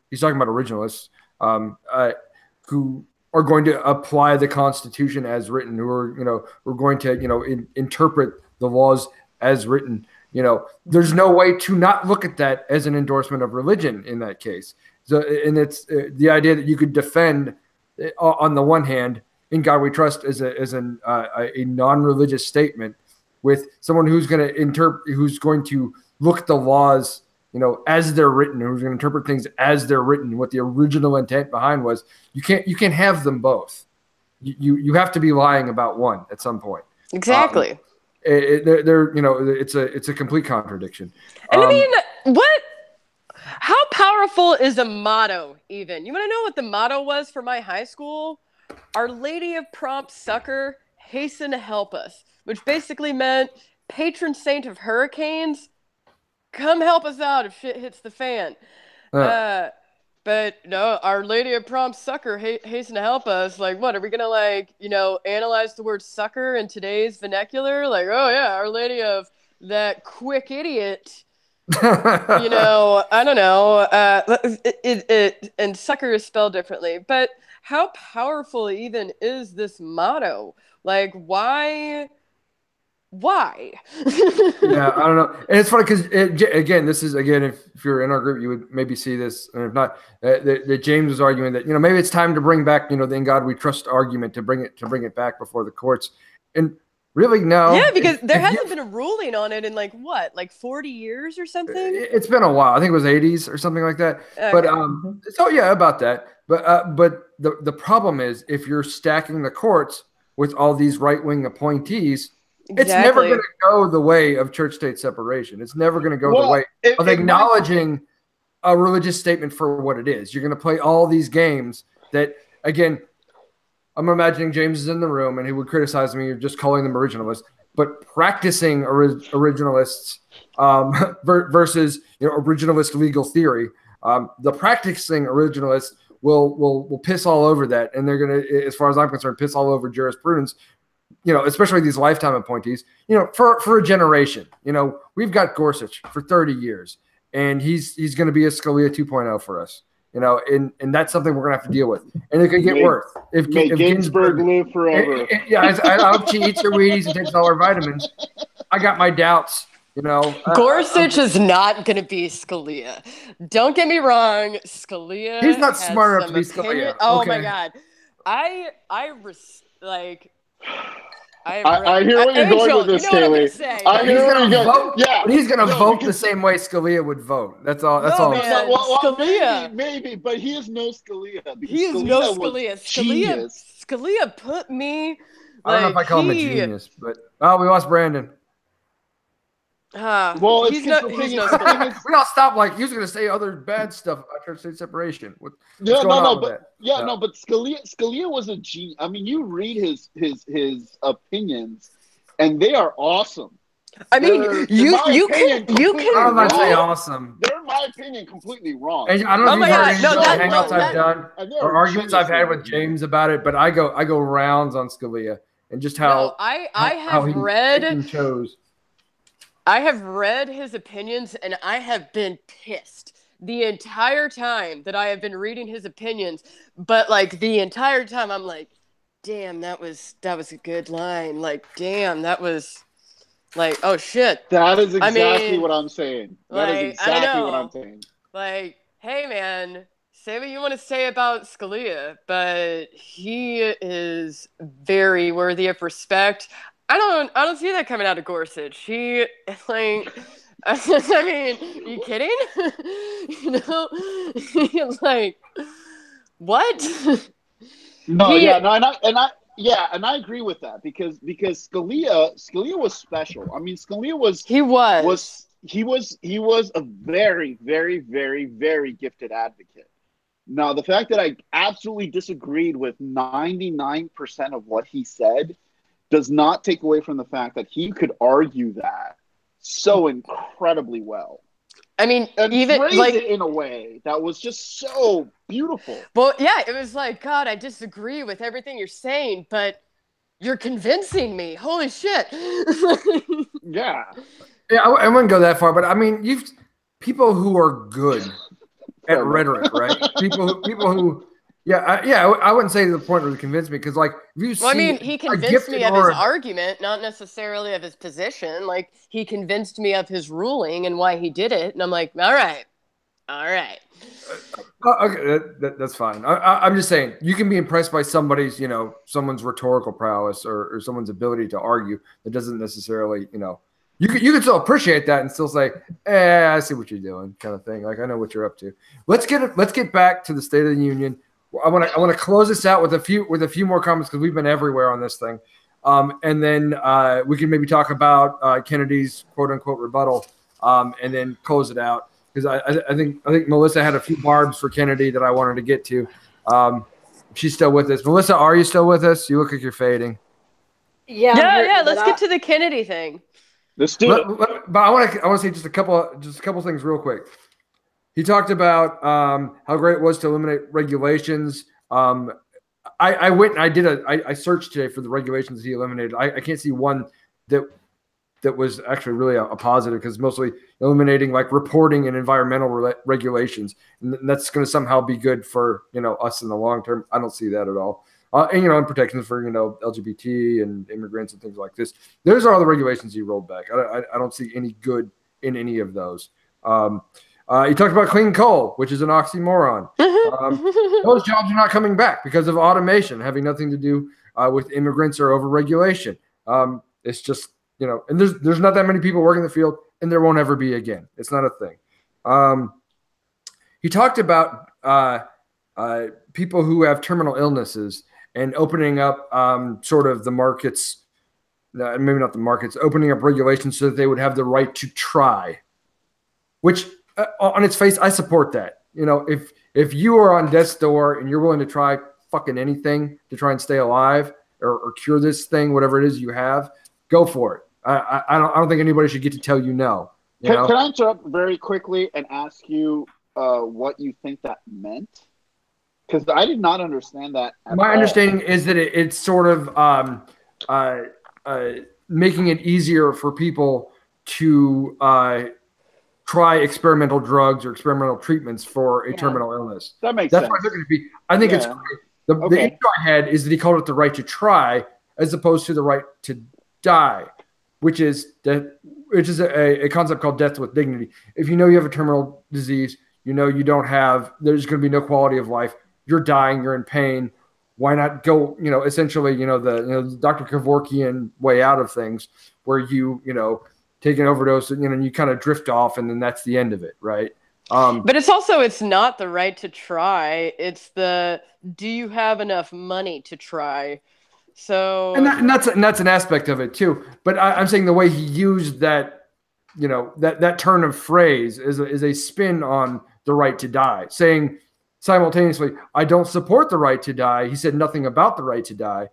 he's talking about originalists, who are going to apply the Constitution as written, who are we're going to interpret the laws as written. There's no way to not look at that as an endorsement of religion in that case. So, and it's the idea that you could defend on the one hand, "In God We Trust" as a non-religious statement, with someone who's going to look at the laws, as they're written, who's going to interpret things as they're written, what the original intent behind was. You can't have them both. You have to be lying about one at some point. Exactly. It's a complete contradiction. And I mean, how powerful is a motto even? You want to know what the motto was for my high school? Our Lady of Prompt Succor, hasten to help us, which basically meant patron saint of hurricanes, come help us out if shit hits the fan. But no, Our Lady of Prompt Succor, hasten to help us. Like, what, are we going to, analyze the word sucker in today's vernacular? Like, oh yeah, Our Lady of that quick idiot. I don't know. And sucker is spelled differently. But how powerful even is this motto? Like, why? Yeah, I don't know. And it's funny because again, this is if you're in our group, you would maybe see this, and if not, that James was arguing that maybe it's time to bring back the "In God We Trust" argument, to bring it back before the courts. And really, no. Yeah, because there hasn't been a ruling on it in 40 years or something. It's been a while. I think it was 80s or something like that. Okay. But so yeah, about that. But the problem is, if you're stacking the courts with all these right-wing appointees, it's never going to go the way of church-state separation. It's never going to go the way of acknowledging a religious statement for what it is. You're going to play all these games that, again, I'm imagining James is in the room and he would criticize me for just calling them originalists, but practicing originalists versus originalist legal theory. The practicing originalists will piss all over that, and they're going to, as far as I'm concerned, piss all over jurisprudence. Especially these lifetime appointees, for a generation. We've got Gorsuch for 30 years, and he's going to be a Scalia 2.0 for us. And that's something we're going to have to deal with. And it could get worse. If Ginsburg live forever. I hope she eats her Wheaties and takes all her vitamins. I got my doubts. Gorsuch is not going to be Scalia. Don't get me wrong. Scalia. He's not smart enough to be Scalia. Oh my God. I hear what you're going with this, Kaylee. I hear what you're going. Yeah, but he's going to vote the same way Scalia would vote. That's all. That's all. Man, Scalia, maybe, but he is no Scalia. He is no Scalia. Scalia put me. I don't know if I call him a genius, but we lost Brandon. Well, he's no Scalia. We all stop. He was going to say other bad stuff about church-state separation. But Scalia was a genius. I mean, you read his opinions, and they are awesome. I mean, you can. I'm not saying awesome. They're, in my opinion, completely wrong. And I don't know if you've heard any hangouts I've done or arguments I've had with James about it, but I go rounds on Scalia and just how I have read his opinions, and I have been pissed the entire time that I have been reading his opinions. But the entire time, I'm like, damn, that was a good line. Damn, that was oh shit. That is exactly what I'm saying. That is exactly what I'm saying. Hey man, say what you want to say about Scalia, but he is very worthy of respect. I don't see that coming out of Gorsuch. He I mean, are you kidding? What? No, and I agree with that because Scalia was special. I mean, Scalia was he was a very, very, very, very gifted advocate. Now, the fact that I absolutely disagreed with 99% of what he said does not take away from the fact that he could argue that so incredibly well. I mean, And even phrase like it in a way that was just so beautiful. well, yeah, it was like, God, I disagree with everything you're saying, but you're convincing me. Holy shit. Yeah. Yeah, I wouldn't go that far, but I mean, you've people who are good at rhetoric, right? People who, I wouldn't say to the point where they convince me because, like, if you see, Well, I mean, he convinced me of his argument, not necessarily of his position. Like, he convinced me of his ruling and why he did it, and I'm like, all right. Okay, that's fine. I'm just saying you can be impressed by someone's rhetorical prowess or someone's ability to argue. That doesn't necessarily, you can still appreciate that and still say, I see what you're doing, kind of thing. Like, I know what you're up to. Let's get back to the State of the Union. I want to close this out with a few more comments because we've been everywhere on this thing, and then we can maybe talk about Kennedy's quote unquote rebuttal, and then close it out because I think Melissa had a few barbs for Kennedy that I wanted to get to. She's still with us. Melissa, are you still with us? You look like you're fading. Yeah. Let's get to the Kennedy thing. Let's do it. But I want to say just a couple things real quick. He talked about how great it was to eliminate regulations. I went and I searched today for the regulations that he eliminated. I can't see one that was actually really a positive because mostly eliminating like reporting and environmental regulations, and that's going to somehow be good for us in the long term. I don't see that at all. And protections for LGBT and immigrants and things like this. Those are all the regulations he rolled back. I don't see any good in any of those. He talked about clean coal, which is an oxymoron. Those jobs are not coming back because of automation, having nothing to do with immigrants or overregulation. It's just and there's not that many people working in the field, and there won't ever be again. It's not a thing. He talked about people who have terminal illnesses and opening up sort of the markets, maybe not the markets, opening up regulations so that they would have the right to try, which on its face, I support that. If you are on death's door and you're willing to try fucking anything to try and stay alive or cure this thing, whatever it is you have, go for it. I don't think anybody should get to tell you no. Can I interrupt very quickly and ask you what you think that meant? Because I did not understand that. My understanding is that it's sort of making it easier for people to try experimental drugs or experimental treatments for a terminal illness. That makes sense. That's what I took it to be. I think it's great. The issue I had is that he called it the right to try as opposed to the right to die, which is a concept called death with dignity. If you know you have a terminal disease, you don't have, there's going to be no quality of life. You're dying, you're in pain. Why not go, essentially, the Dr. Kevorkian way out of things where you take an overdose and you kind of drift off and then that's the end of it. Right. But it's not the right to try. It's do you have enough money to try? So, and that's an aspect of it too. But I'm saying the way he used that, that turn of phrase is a spin on the right to die, saying simultaneously, I don't support the right to die. He said nothing about the right to die,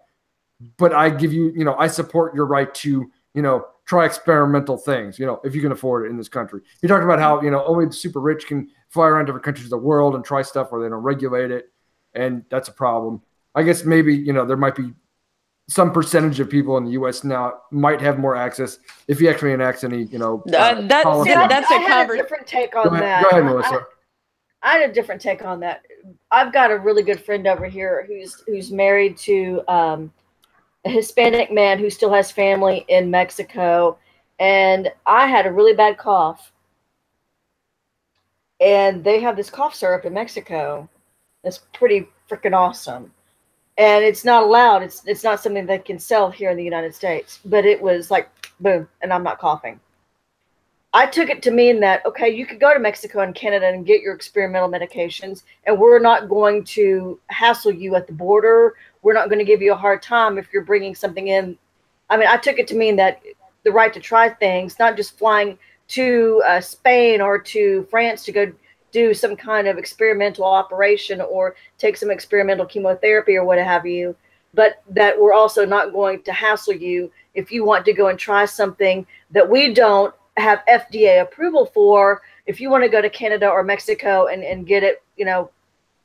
but I give you, I support your right to, try experimental things, if you can afford it in this country. He talked about how, only the super rich can fly around different countries of the world and try stuff where they don't regulate it. And that's a problem. I guess maybe, there might be some percentage of people in the U.S. now might have more access if he actually enacts any, that's a different take on that. Go ahead, Melissa. I had a different take on that. I've got a really good friend over here who's married to a Hispanic man who still has family in Mexico, and I had a really bad cough, and they have this cough syrup in Mexico. It's pretty freaking awesome. And it's not allowed. It's not something they can sell here in the United States. But it was like, boom, and I'm not coughing. I took it to mean that, okay, you could go to Mexico and Canada and get your experimental medications, and we're not going to hassle you at the border. We're not going to give you a hard time if you're bringing something in. I mean, I took it to mean that the right to try things, not just flying to Spain or to France to go do some kind of experimental operation or take some experimental chemotherapy or what have you, but that we're also not going to hassle you if you want to go and try something that we don't have FDA approval for. If you want to go to Canada or Mexico and get it,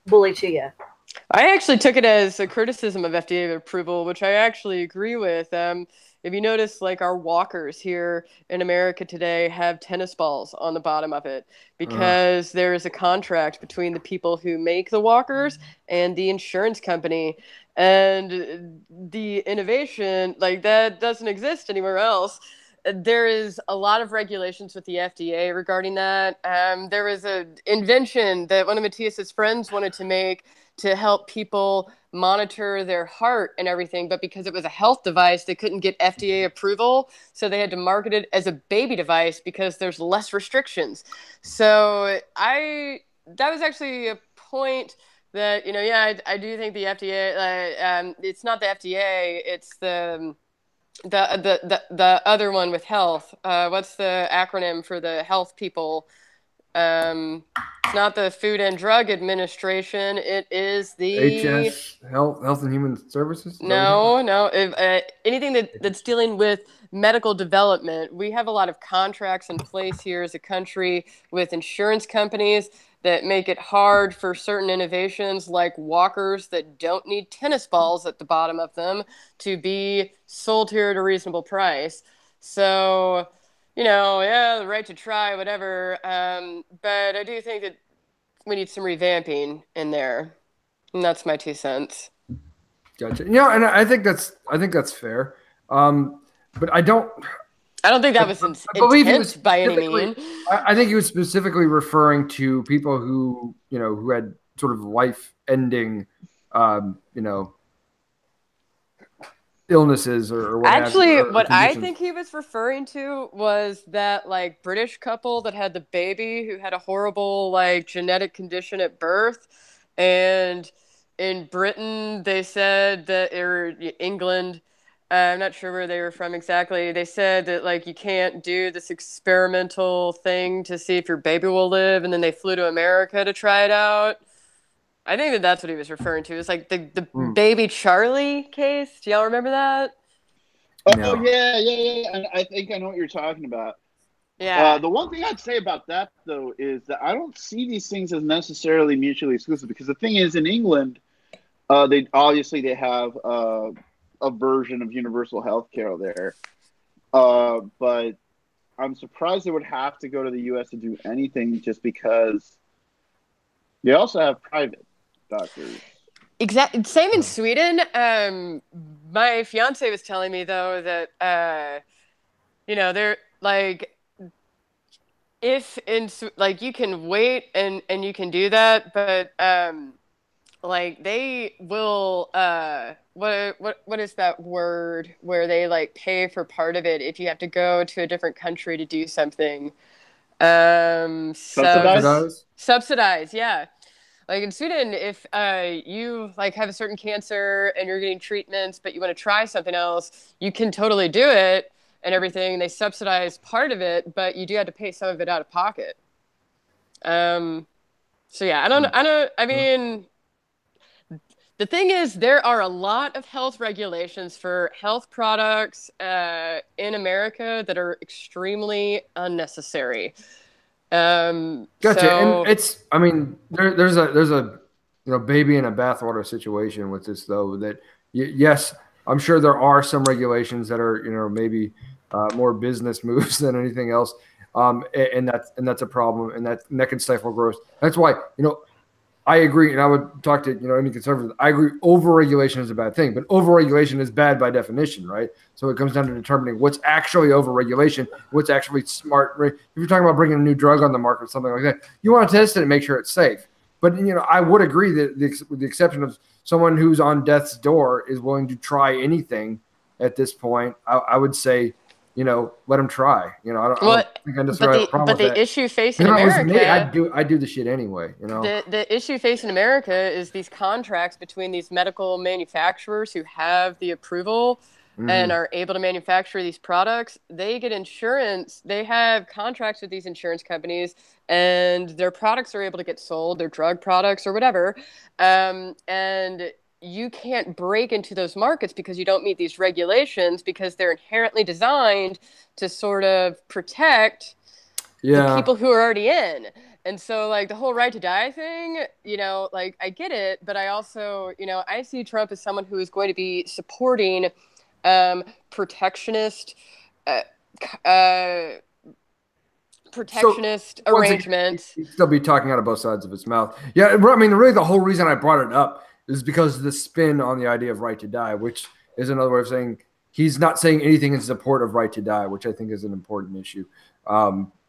bully to you. I actually took it as a criticism of FDA approval, which I actually agree with. If you notice, like our walkers here in America today have tennis balls on the bottom of it because there is a contract between the people who make the walkers and the insurance company. And the innovation, like that doesn't exist anywhere else. There is a lot of regulations with the FDA regarding that. There was an invention that one of Matthias's friends wanted to make to help people monitor their heart and everything, but because it was a health device, they couldn't get FDA approval, so they had to market it as a baby device because there's less restrictions. So that was actually a point that, I do think the FDA, it's not the FDA, it's the other one with health. What's the acronym for the health people? It's not the Food and Drug Administration. It is the HS, Health and Human Services. No. Anything that's dealing with medical development. We have a lot of contracts in place here as a country with insurance companies that make it hard for certain innovations like walkers that don't need tennis balls at the bottom of them to be sold here at a reasonable price. So, the right to try, whatever. But I do think that we need some revamping in there. And that's my 2 cents. Gotcha. And I think that's fair. But I don't think that was intent by any means. I think he was specifically referring to people who had sort of life-ending, illnesses or what actually have you, what I think he was referring to was that like British couple that had the baby who had a horrible like genetic condition at birth, and in Britain they said that, or England, I'm not sure where they were from exactly, they said that like you can't do this experimental thing to see if your baby will live, and then they flew to America to try it out. I think that's what he was referring to. It's like the baby Charlie case. Do y'all remember that? Oh, no. Yeah. And I think I know what you're talking about. Yeah. The one thing I'd say about that, though, is that I don't see these things as necessarily mutually exclusive, because the thing is, in England, they have a version of universal health care there. But I'm surprised they would have to go to the U.S. to do anything, just because they also have private doctors. Exactly. Same in Sweden. My fiance was telling me though that they're like, if in like you can wait and you can do that, but like they will what is that word where they like pay for part of it if you have to go to a different country to do something. Subsidize, yeah. Like in Sweden, if you like have a certain cancer and you're getting treatments, but you want to try something else, you can totally do it and everything. They subsidize part of it, but you do have to pay some of it out of pocket. So yeah, I mean, the thing is, there are a lot of health regulations for health products in America that are extremely unnecessary. Gotcha. And it's, I mean, there's a baby in a bathwater situation with this, though, that yes, I'm sure there are some regulations that are maybe more business moves than anything else, and that's a problem, and that can stifle growth. That's why I agree, and I would talk to any conservative. I agree, overregulation is a bad thing, but overregulation is bad by definition, right? So it comes down to determining what's actually overregulation, what's actually smart. If you're talking about bringing a new drug on the market or something like that, you want to test it and make sure it's safe. But I would agree that with the exception of someone who's on death's door is willing to try anything at this point, I would say, let them try. I don't think I necessarily have a problem with that. But the issue facing America, I do the shit anyway. The issue facing America is these contracts between these medical manufacturers who have the approval. and are able to manufacture these products, they get insurance. They have contracts with these insurance companies, and their products are able to get sold, their drug products or whatever. And you can't break into those markets because you don't meet these regulations, because they're inherently designed to sort of protect the people who are already in. And so, like, the whole right to die thing, you know, like, I get it, but I also, you know, I see Trump as someone who is going to be supporting protectionist arrangements. He'd still be talking out of both sides of his mouth. Yeah, I mean, really, the whole reason I brought it up is because of the spin on the idea of right to die, which is another way of saying he's not saying anything in support of right to die, which I think is an important issue.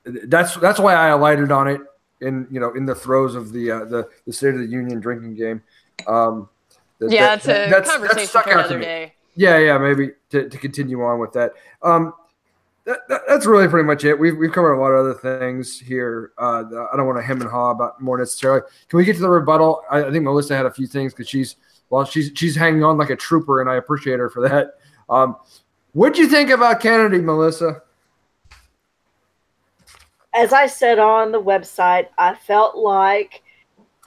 That's why I alighted on it in the throes of the State of the Union drinking game. It's a conversation for another day. Yeah, maybe to continue on with that. That's really pretty much it. We've covered a lot of other things here. I don't want to hem and haw about more necessarily. Can we get to the rebuttal? I think Melissa had a few things because she's hanging on like a trooper, and I appreciate her for that. What'd you think about Kennedy, Melissa? As I said on the website, I felt like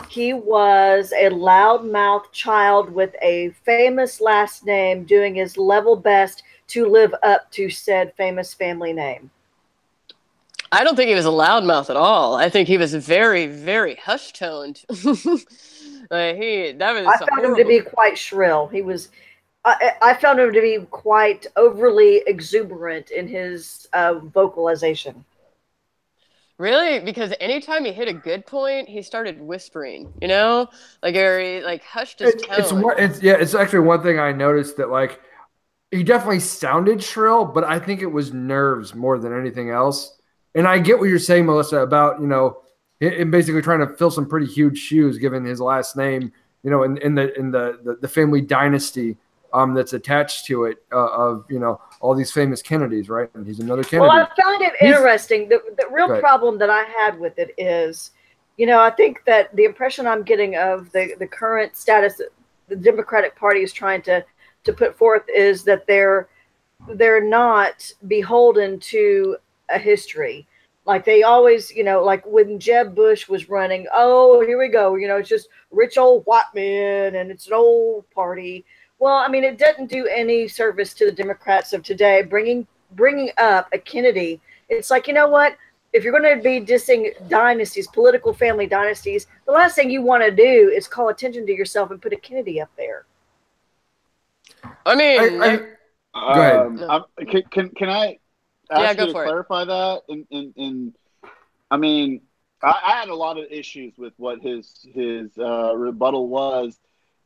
he was a loudmouth child with a famous last name doing his level best to live up to said famous family name. I don't think he was a loudmouth at all. I think he was very, very hush-toned. I found him to be quite shrill. I found him to be quite overly exuberant in his vocalization. Really? Because anytime he hit a good point, he started whispering, you know? Like, or he, like, hushed his tone. It's actually one thing I noticed that, like, he definitely sounded shrill, but I think it was nerves more than anything else. And I get what you're saying, Melissa, about, him basically trying to fill some pretty huge shoes given his last name, in the family dynasty that's attached to it of all these famous Kennedys, right? And he's another Kennedy. Well, I found it interesting. The real problem that I had with it is, I think that the impression I'm getting of the current status the Democratic Party is trying to put forth is that they're not beholden to a history. Like they always, like when Jeb Bush was running, oh, here we go. It's just rich old white men and it's an old party. Well, I mean, it doesn't do any service to the Democrats of today. Bringing up a Kennedy, it's like, you know what? If you're going to be dissing dynasties, political family dynasties, the last thing you want to do is call attention to yourself and put a Kennedy up there. I mean, go ahead. Can I ask you to clarify that? I mean, I had a lot of issues with what his rebuttal was.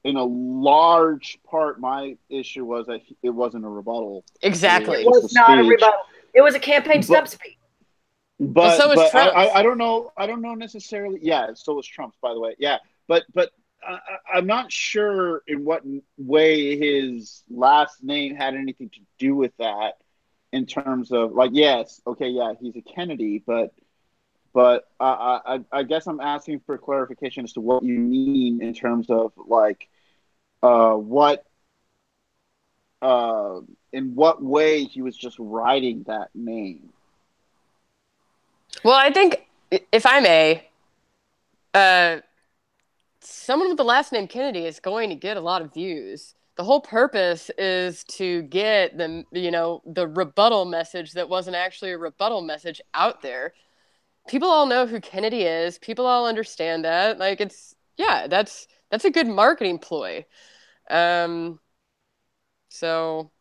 In a large part, my issue was that it wasn't a rebuttal. Exactly. It was not a rebuttal. It was a campaign stump speech. But so was Trump's. I don't know. I don't know necessarily. Yeah, so was Trump's, by the way. Yeah, but I'm not sure in what way his last name had anything to do with that. In terms of like, yes, okay, yeah, he's a Kennedy, but I guess I'm asking for clarification as to what you mean in terms of like what in what way he was just writing that name. Well, I think, if I may, someone with the last name Kennedy is going to get a lot of views. The whole purpose is to get the rebuttal message that wasn't actually a rebuttal message out there. People all know who Kennedy is. People all understand that. Like that's a good marketing ploy. So.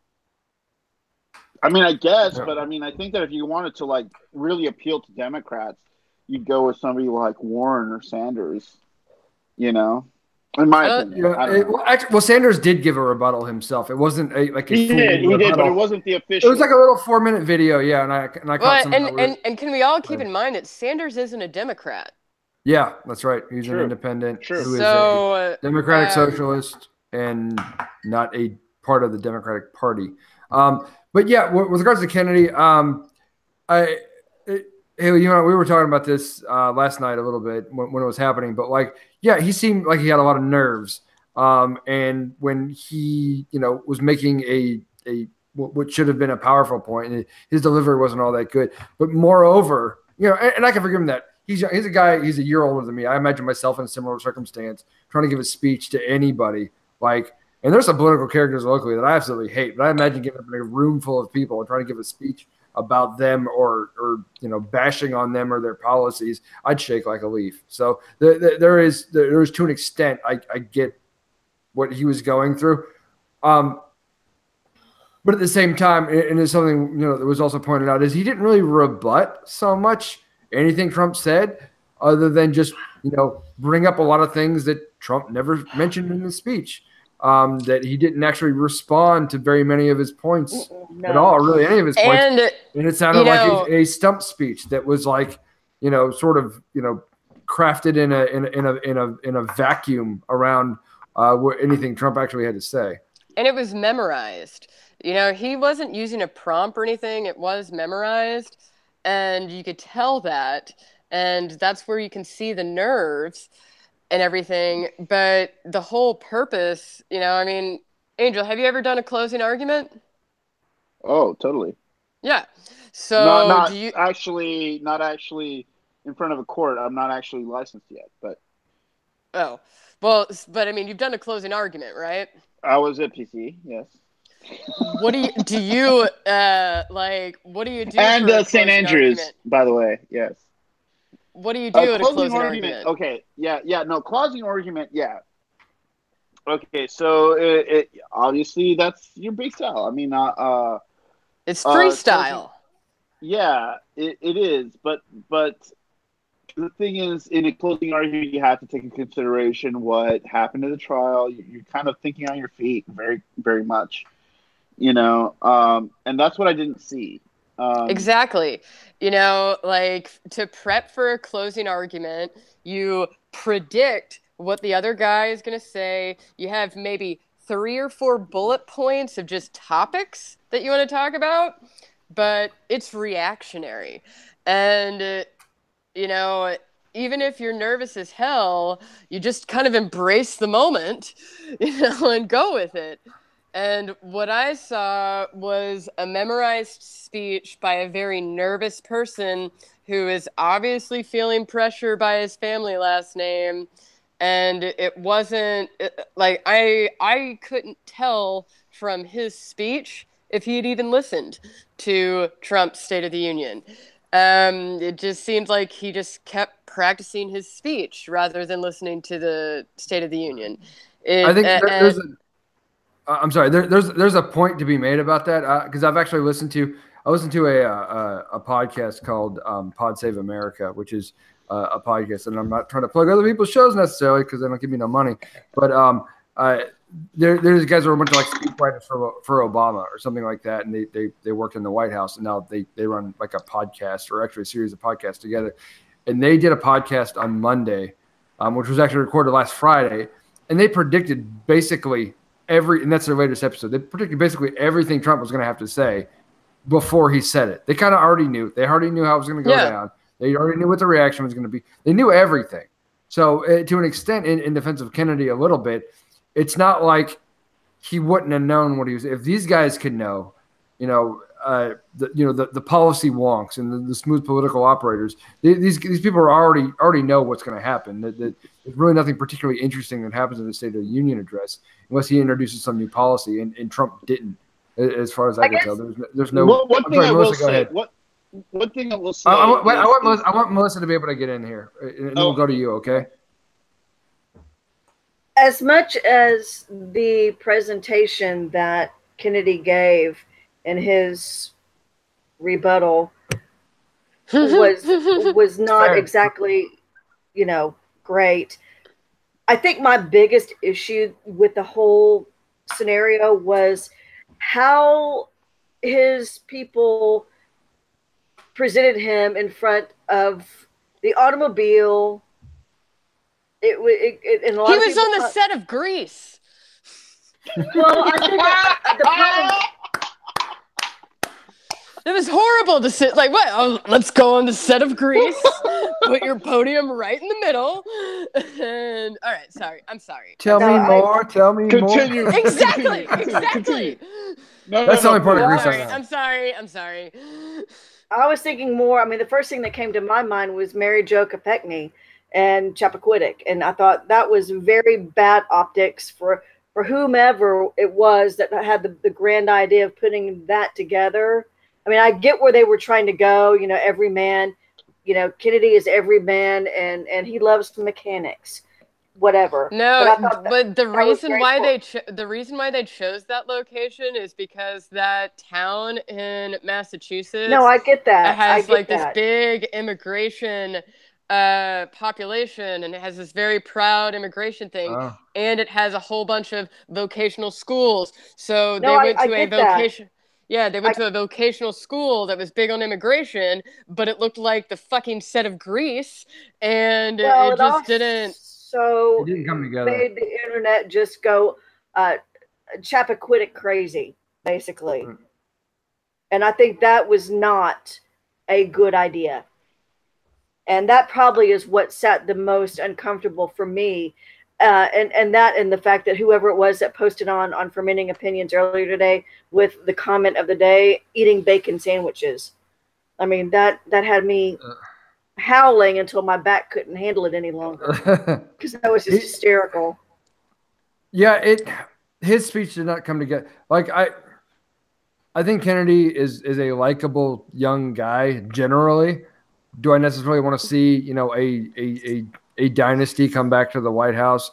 I mean, I guess, but I mean, I think that if you wanted to like really appeal to Democrats, you'd go with somebody like Warren or Sanders. In my opinion. Sanders did give a rebuttal himself. It wasn't he did, but it wasn't the official. It was like a little 4-minute video, yeah. And I caught some. And can we all keep in mind that Sanders isn't a Democrat? Yeah, that's right. He's an independent who is a Democratic socialist and not a part of the Democratic Party. But yeah, with regards to Kennedy, we were talking about this last night a little bit when it was happening, but like, yeah, he seemed like he had a lot of nerves. And when he, was making a what should have been a powerful point. And his delivery wasn't all that good. But moreover, and I can forgive him that. He's a guy, he's a year older than me. I imagine myself in a similar circumstance trying to give a speech to anybody. And there's some political characters locally that I absolutely hate, but I imagine getting up in a room full of people and trying to give a speech about them or bashing on them or their policies, I'd shake like a leaf. So there is to an extent, I get what he was going through. But at the same time, and it's something that was also pointed out, is he didn't really rebut so much anything Trump said, other than just bring up a lot of things that Trump never mentioned in his speech. That he didn't actually respond to very many of his points at all, really any of his points, and it sounded like a stump speech that was sort of crafted in a vacuum around anything Trump actually had to say. And it was memorized. He wasn't using a prompt or anything. It was memorized. And you could tell that. And that's where you can see the nerves and everything. But the whole purpose, Angel, have you ever done a closing argument? Oh, totally. Yeah. So not actually in front of a court. I'm not actually licensed yet, but. Oh, well, but you've done a closing argument, right? I was at PC, yes. What do you what do you do? And St. Andrews, argument? By the way, yes. What do you do at a closing argument? Okay, no, closing argument, yeah. Okay, so it obviously that's your big style. It's freestyle. It is, but the thing is, in a closing argument, you have to take into consideration what happened in the trial. You're kind of thinking on your feet very, very much, and that's what I didn't see. Exactly. To prep for a closing argument, you predict what the other guy is going to say. You have maybe 3 or 4 bullet points of just topics that you want to talk about, but it's reactionary. And even if you're nervous as hell, you just kind of embrace the moment, and go with it. And what I saw was a memorized speech by a very nervous person who is obviously feeling pressure by his family last name. And it wasn't I couldn't tell from his speech if he had even listened to Trump's State of the Union. It just seemed like he just kept practicing his speech rather than listening to the State of the Union. I think I'm sorry. There's a point to be made about that because I've actually listened to a podcast called Pod Save America, which is a podcast, and I'm not trying to plug other people's shows necessarily because they don't give me no money, but there's guys who are a bunch of speechwriters for Obama or something like that, and they worked in the White House, and now they run a podcast or actually a series of podcasts together, and they did a podcast on Monday, which was actually recorded last Friday, and they predicted basically and that's their latest episode. They predicted basically everything Trump was going to have to say before he said it. They kind of already knew. They already knew how it was going to go down. They already knew what the reaction was going to be. They knew everything. So to an extent, in defense of Kennedy a little bit, it's not like he wouldn't have known what he was. If these guys could know, the policy wonks and the smooth political operators, these people are already know what's going to happen. There's really nothing particularly interesting that happens in the State of the Union address unless he introduces some new policy, and Trump didn't, as far as I can tell. There's no. One thing I will say. One thing I will say. I want Melissa to be able to get in here, and then we'll go to you. Okay. As much as the presentation that Kennedy gave in his rebuttal was not exactly, great. I think my biggest issue with the whole scenario was how his people presented him in front of the automobile. He was on the set of Grease. Well, I think the problem. It was horrible to sit like, what? Oh, let's go on the set of Grease. Put your podium right in the middle. And all right, sorry. I'm sorry. Tell me more. Tell me Continue. more. Exactly. Continue. Exactly. No, That's the only part of Grease I Sorry. know. I'm sorry. I was thinking more. I mean, the first thing that came to my mind was Mary Jo Kopechne and Chappaquiddick, and I thought that was very bad optics for whomever it was that had the grand idea of putting that together. I mean, I get where they were trying to go. You know, every man. You know, Kennedy is every man, and he loves the whatever. No, But the reason why they chose that location is because that town in Massachusetts. No, I get that. Has this big immigration population, and it has this very proud immigration thing, and it has a whole bunch of vocational schools. So they went to a vocation. Yeah, they went to a vocational school that was big on immigration, but it looked like the fucking set of Grease, and it just didn't. So it didn't come together. Made the internet just go Chappaquiddick crazy, basically. Mm-hmm. And I think that was not a good idea. And that probably is what sat the most uncomfortable for me. And the fact that whoever it was that posted on Fermenting Opinions earlier today with the comment of the day, eating bacon sandwiches. I mean, that had me howling until my back couldn't handle it any longer because that was just hysterical. Yeah, his speech did not come together. Like I think Kennedy is a likable young guy generally. Do I necessarily want to see, you know, a dynasty come back to the White House?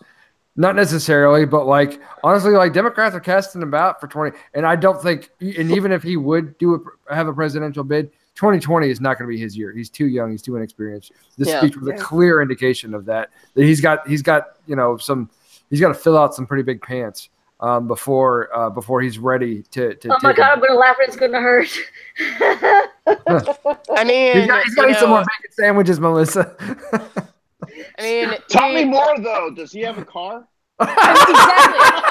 Not necessarily, but like honestly, like Democrats are casting him out for 20, and I don't think, and even if he would have a presidential bid, 2020 is not going to be his year. He's too young. He's too inexperienced. This speech was a clear indication of that. That he's got you know he's got to fill out some pretty big pants before he's ready to. Oh my God! I'm going to laugh and it's going to hurt. I mean, he's got to eat some more bacon sandwiches, Melissa. I mean, tell me more though. Does he have a car? Exactly.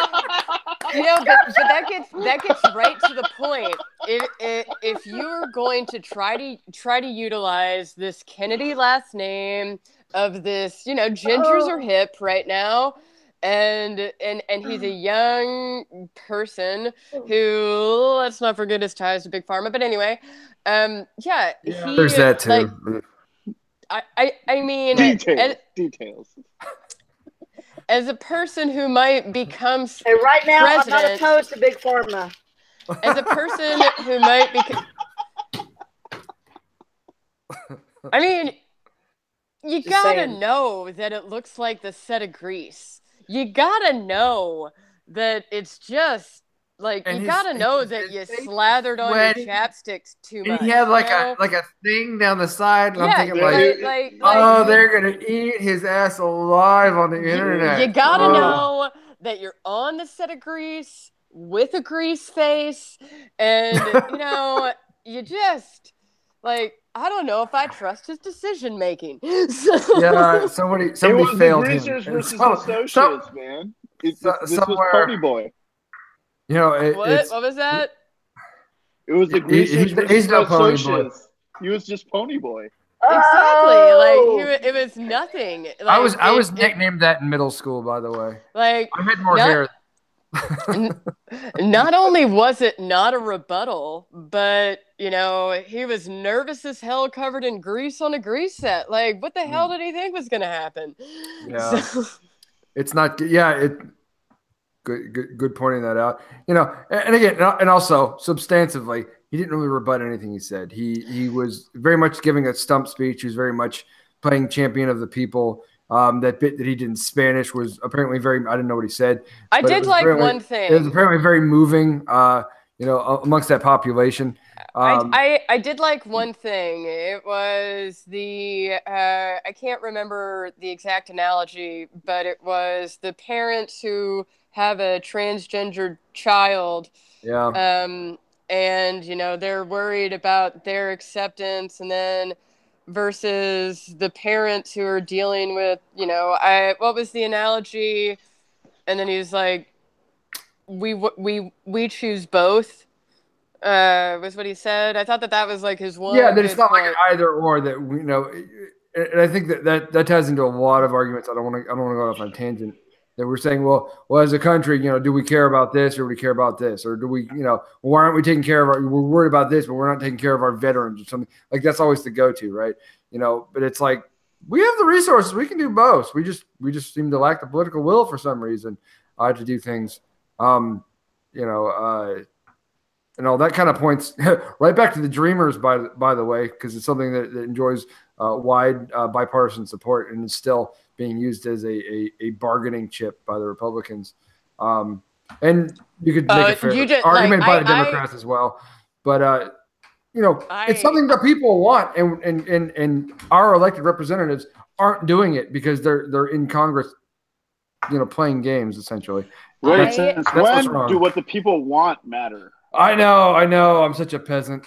You know, but that gets right to the point. If you're going to try to utilize this Kennedy last name of this, you know, gingers are hip right now, and he's a young person who, let's not forget his ties to Big Pharma. But anyway, there's that too. Like, I mean, details. As a person who might become right now, president, I'm not opposed to Big Pharma. As a person who might become, I mean, you just gotta know that it looks like the set of Grease. You gotta know that it's just like you gotta know that you slathered on your chapsticks too much. And he had like a thing down the side, and I'm thinking they're gonna eat his ass alive on the internet. You gotta know that you're on the set of Grease with a Grease face, and you know you just like. I don't know if I trust his decision making. Yeah, somebody failed him. Versus associates, man. This was Pony Boy. You know, what was that? It was the Greasers he's no Pony Boy. He was just Pony Boy. Exactly. Like it was nothing. Like, I was nicknamed that in middle school, by the way. Like I had more hair. Not only was it not a rebuttal, but you know he was nervous as hell, covered in grease on a grease set. Like, what the hell did he think was going to happen? Yeah, it's not. Yeah, good pointing that out. You know, and again, and also substantively, he didn't really rebut anything he said. He was very much giving a stump speech. He was very much playing champion of the people. That bit that he did in Spanish was apparently very. I didn't know what he said. I did like one thing. It was apparently very moving. You know, amongst that population. I did like one thing. It was the I can't remember the exact analogy, but it was the parents who have a transgender child. Yeah. And you know they're worried about their acceptance, and then. Versus the parents who are dealing with, you know, what was the analogy? And then he was like, we choose both. Was what he said. I thought that was like his one. Yeah, that it's not point. like an either or that and I think that ties into a lot of arguments. I don't want to go off on a tangent. That we're saying, well, as a country, do we care about this or do we care about this, or do we, why aren't we taking care of we're worried about this, but we're not taking care of our veterans or something like that's always the go-to, right? But it's like we have the resources, we can do both. We just seem to lack the political will for some reason to do things, and all that kind of points right back to the Dreamers, by the way, because it's something that enjoys wide bipartisan support and is still being used as a bargaining chip by the Republicans. And you could make a fair argument by the Democrats as well. But, it's something that people want, and our elected representatives aren't doing it because they're in Congress, playing games, essentially. Right. Since when do what the people want matter? I know. I'm such a peasant.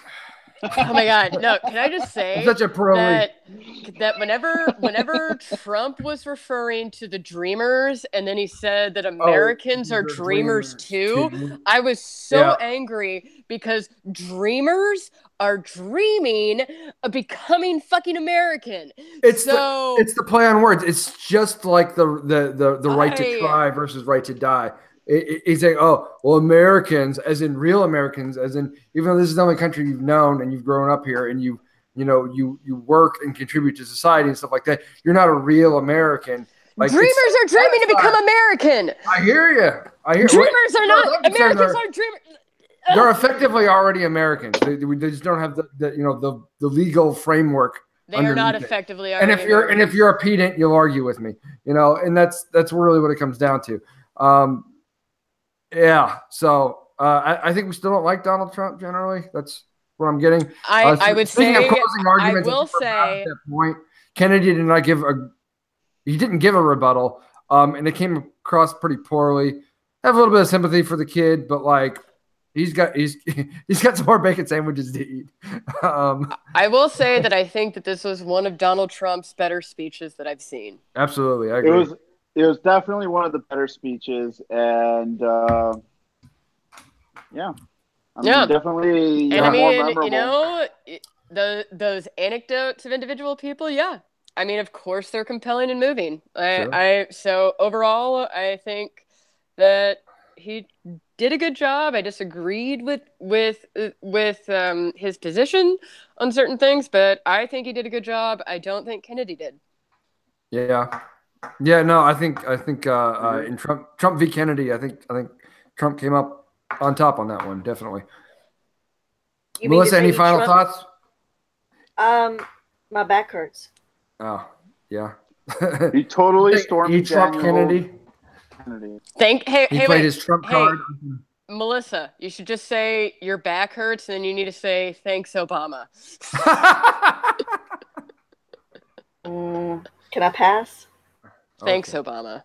Oh my God! No, can I just say such a that whenever Trump was referring to the Dreamers, and then he said that Americans are dreamers too, I was so angry because Dreamers are dreaming of becoming fucking American. It's the play on words. It's just like the right to try versus right to die. He's saying, Americans, as in real Americans, as in even though this is the only country you've known and you've grown up here and you work and contribute to society and stuff like that, you're not a real American. Like, Dreamers are dreaming to become American. I hear you. Dreamers are not Americans. Are dreamers. They're effectively already Americans. They just don't have the legal framework. They are not effectively. And if you're a pedant, you'll argue with me. And that's really what it comes down to. Yeah, so I think we still don't like Donald Trump generally. That's what I'm getting. I would say. Of closing arguments, I will say. At that point, Kennedy did not give he didn't give a rebuttal, and it came across pretty poorly. I have a little bit of sympathy for the kid, but like he's got some more bacon sandwiches to eat. I will say that I think that this was one of Donald Trump's better speeches that I've seen. Absolutely, I agree. It was definitely one of the better speeches, and definitely. And more memorable. Those anecdotes of individual people, yeah. I mean, of course, they're compelling and moving. Sure. So overall, I think that he did a good job. I disagreed with his position on certain things, but I think he did a good job. I don't think Kennedy did. Yeah. Yeah, no, I think in Trump v. Kennedy, I think Trump came up on top on that one, definitely. Melissa, any final thoughts? My back hurts. Oh, yeah. He totally stormed Trump Kennedy. He played his Trump card. Melissa, you should just say your back hurts, and then you need to say thanks, Obama. Can I pass? Thanks, Obama.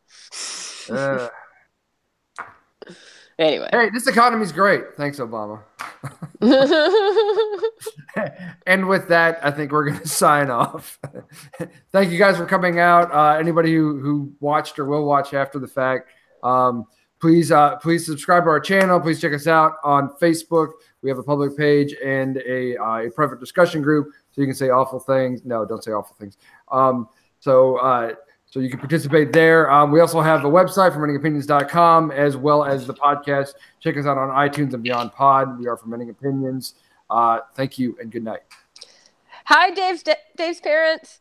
Anyway. Hey, this economy's great. Thanks, Obama. And with that, I think we're going to sign off. Thank you guys for coming out. Anybody who watched or will watch after the fact, please subscribe to our channel. Please check us out on Facebook. We have a public page and a private discussion group, so you can say awful things. No, don't say awful things. So you can participate there. We also have a website, fermentingopinions.com, as well as the podcast. Check us out on iTunes and Beyond Pod. We are Fermenting Opinions. Thank you and good night. Hi, Dave's parents.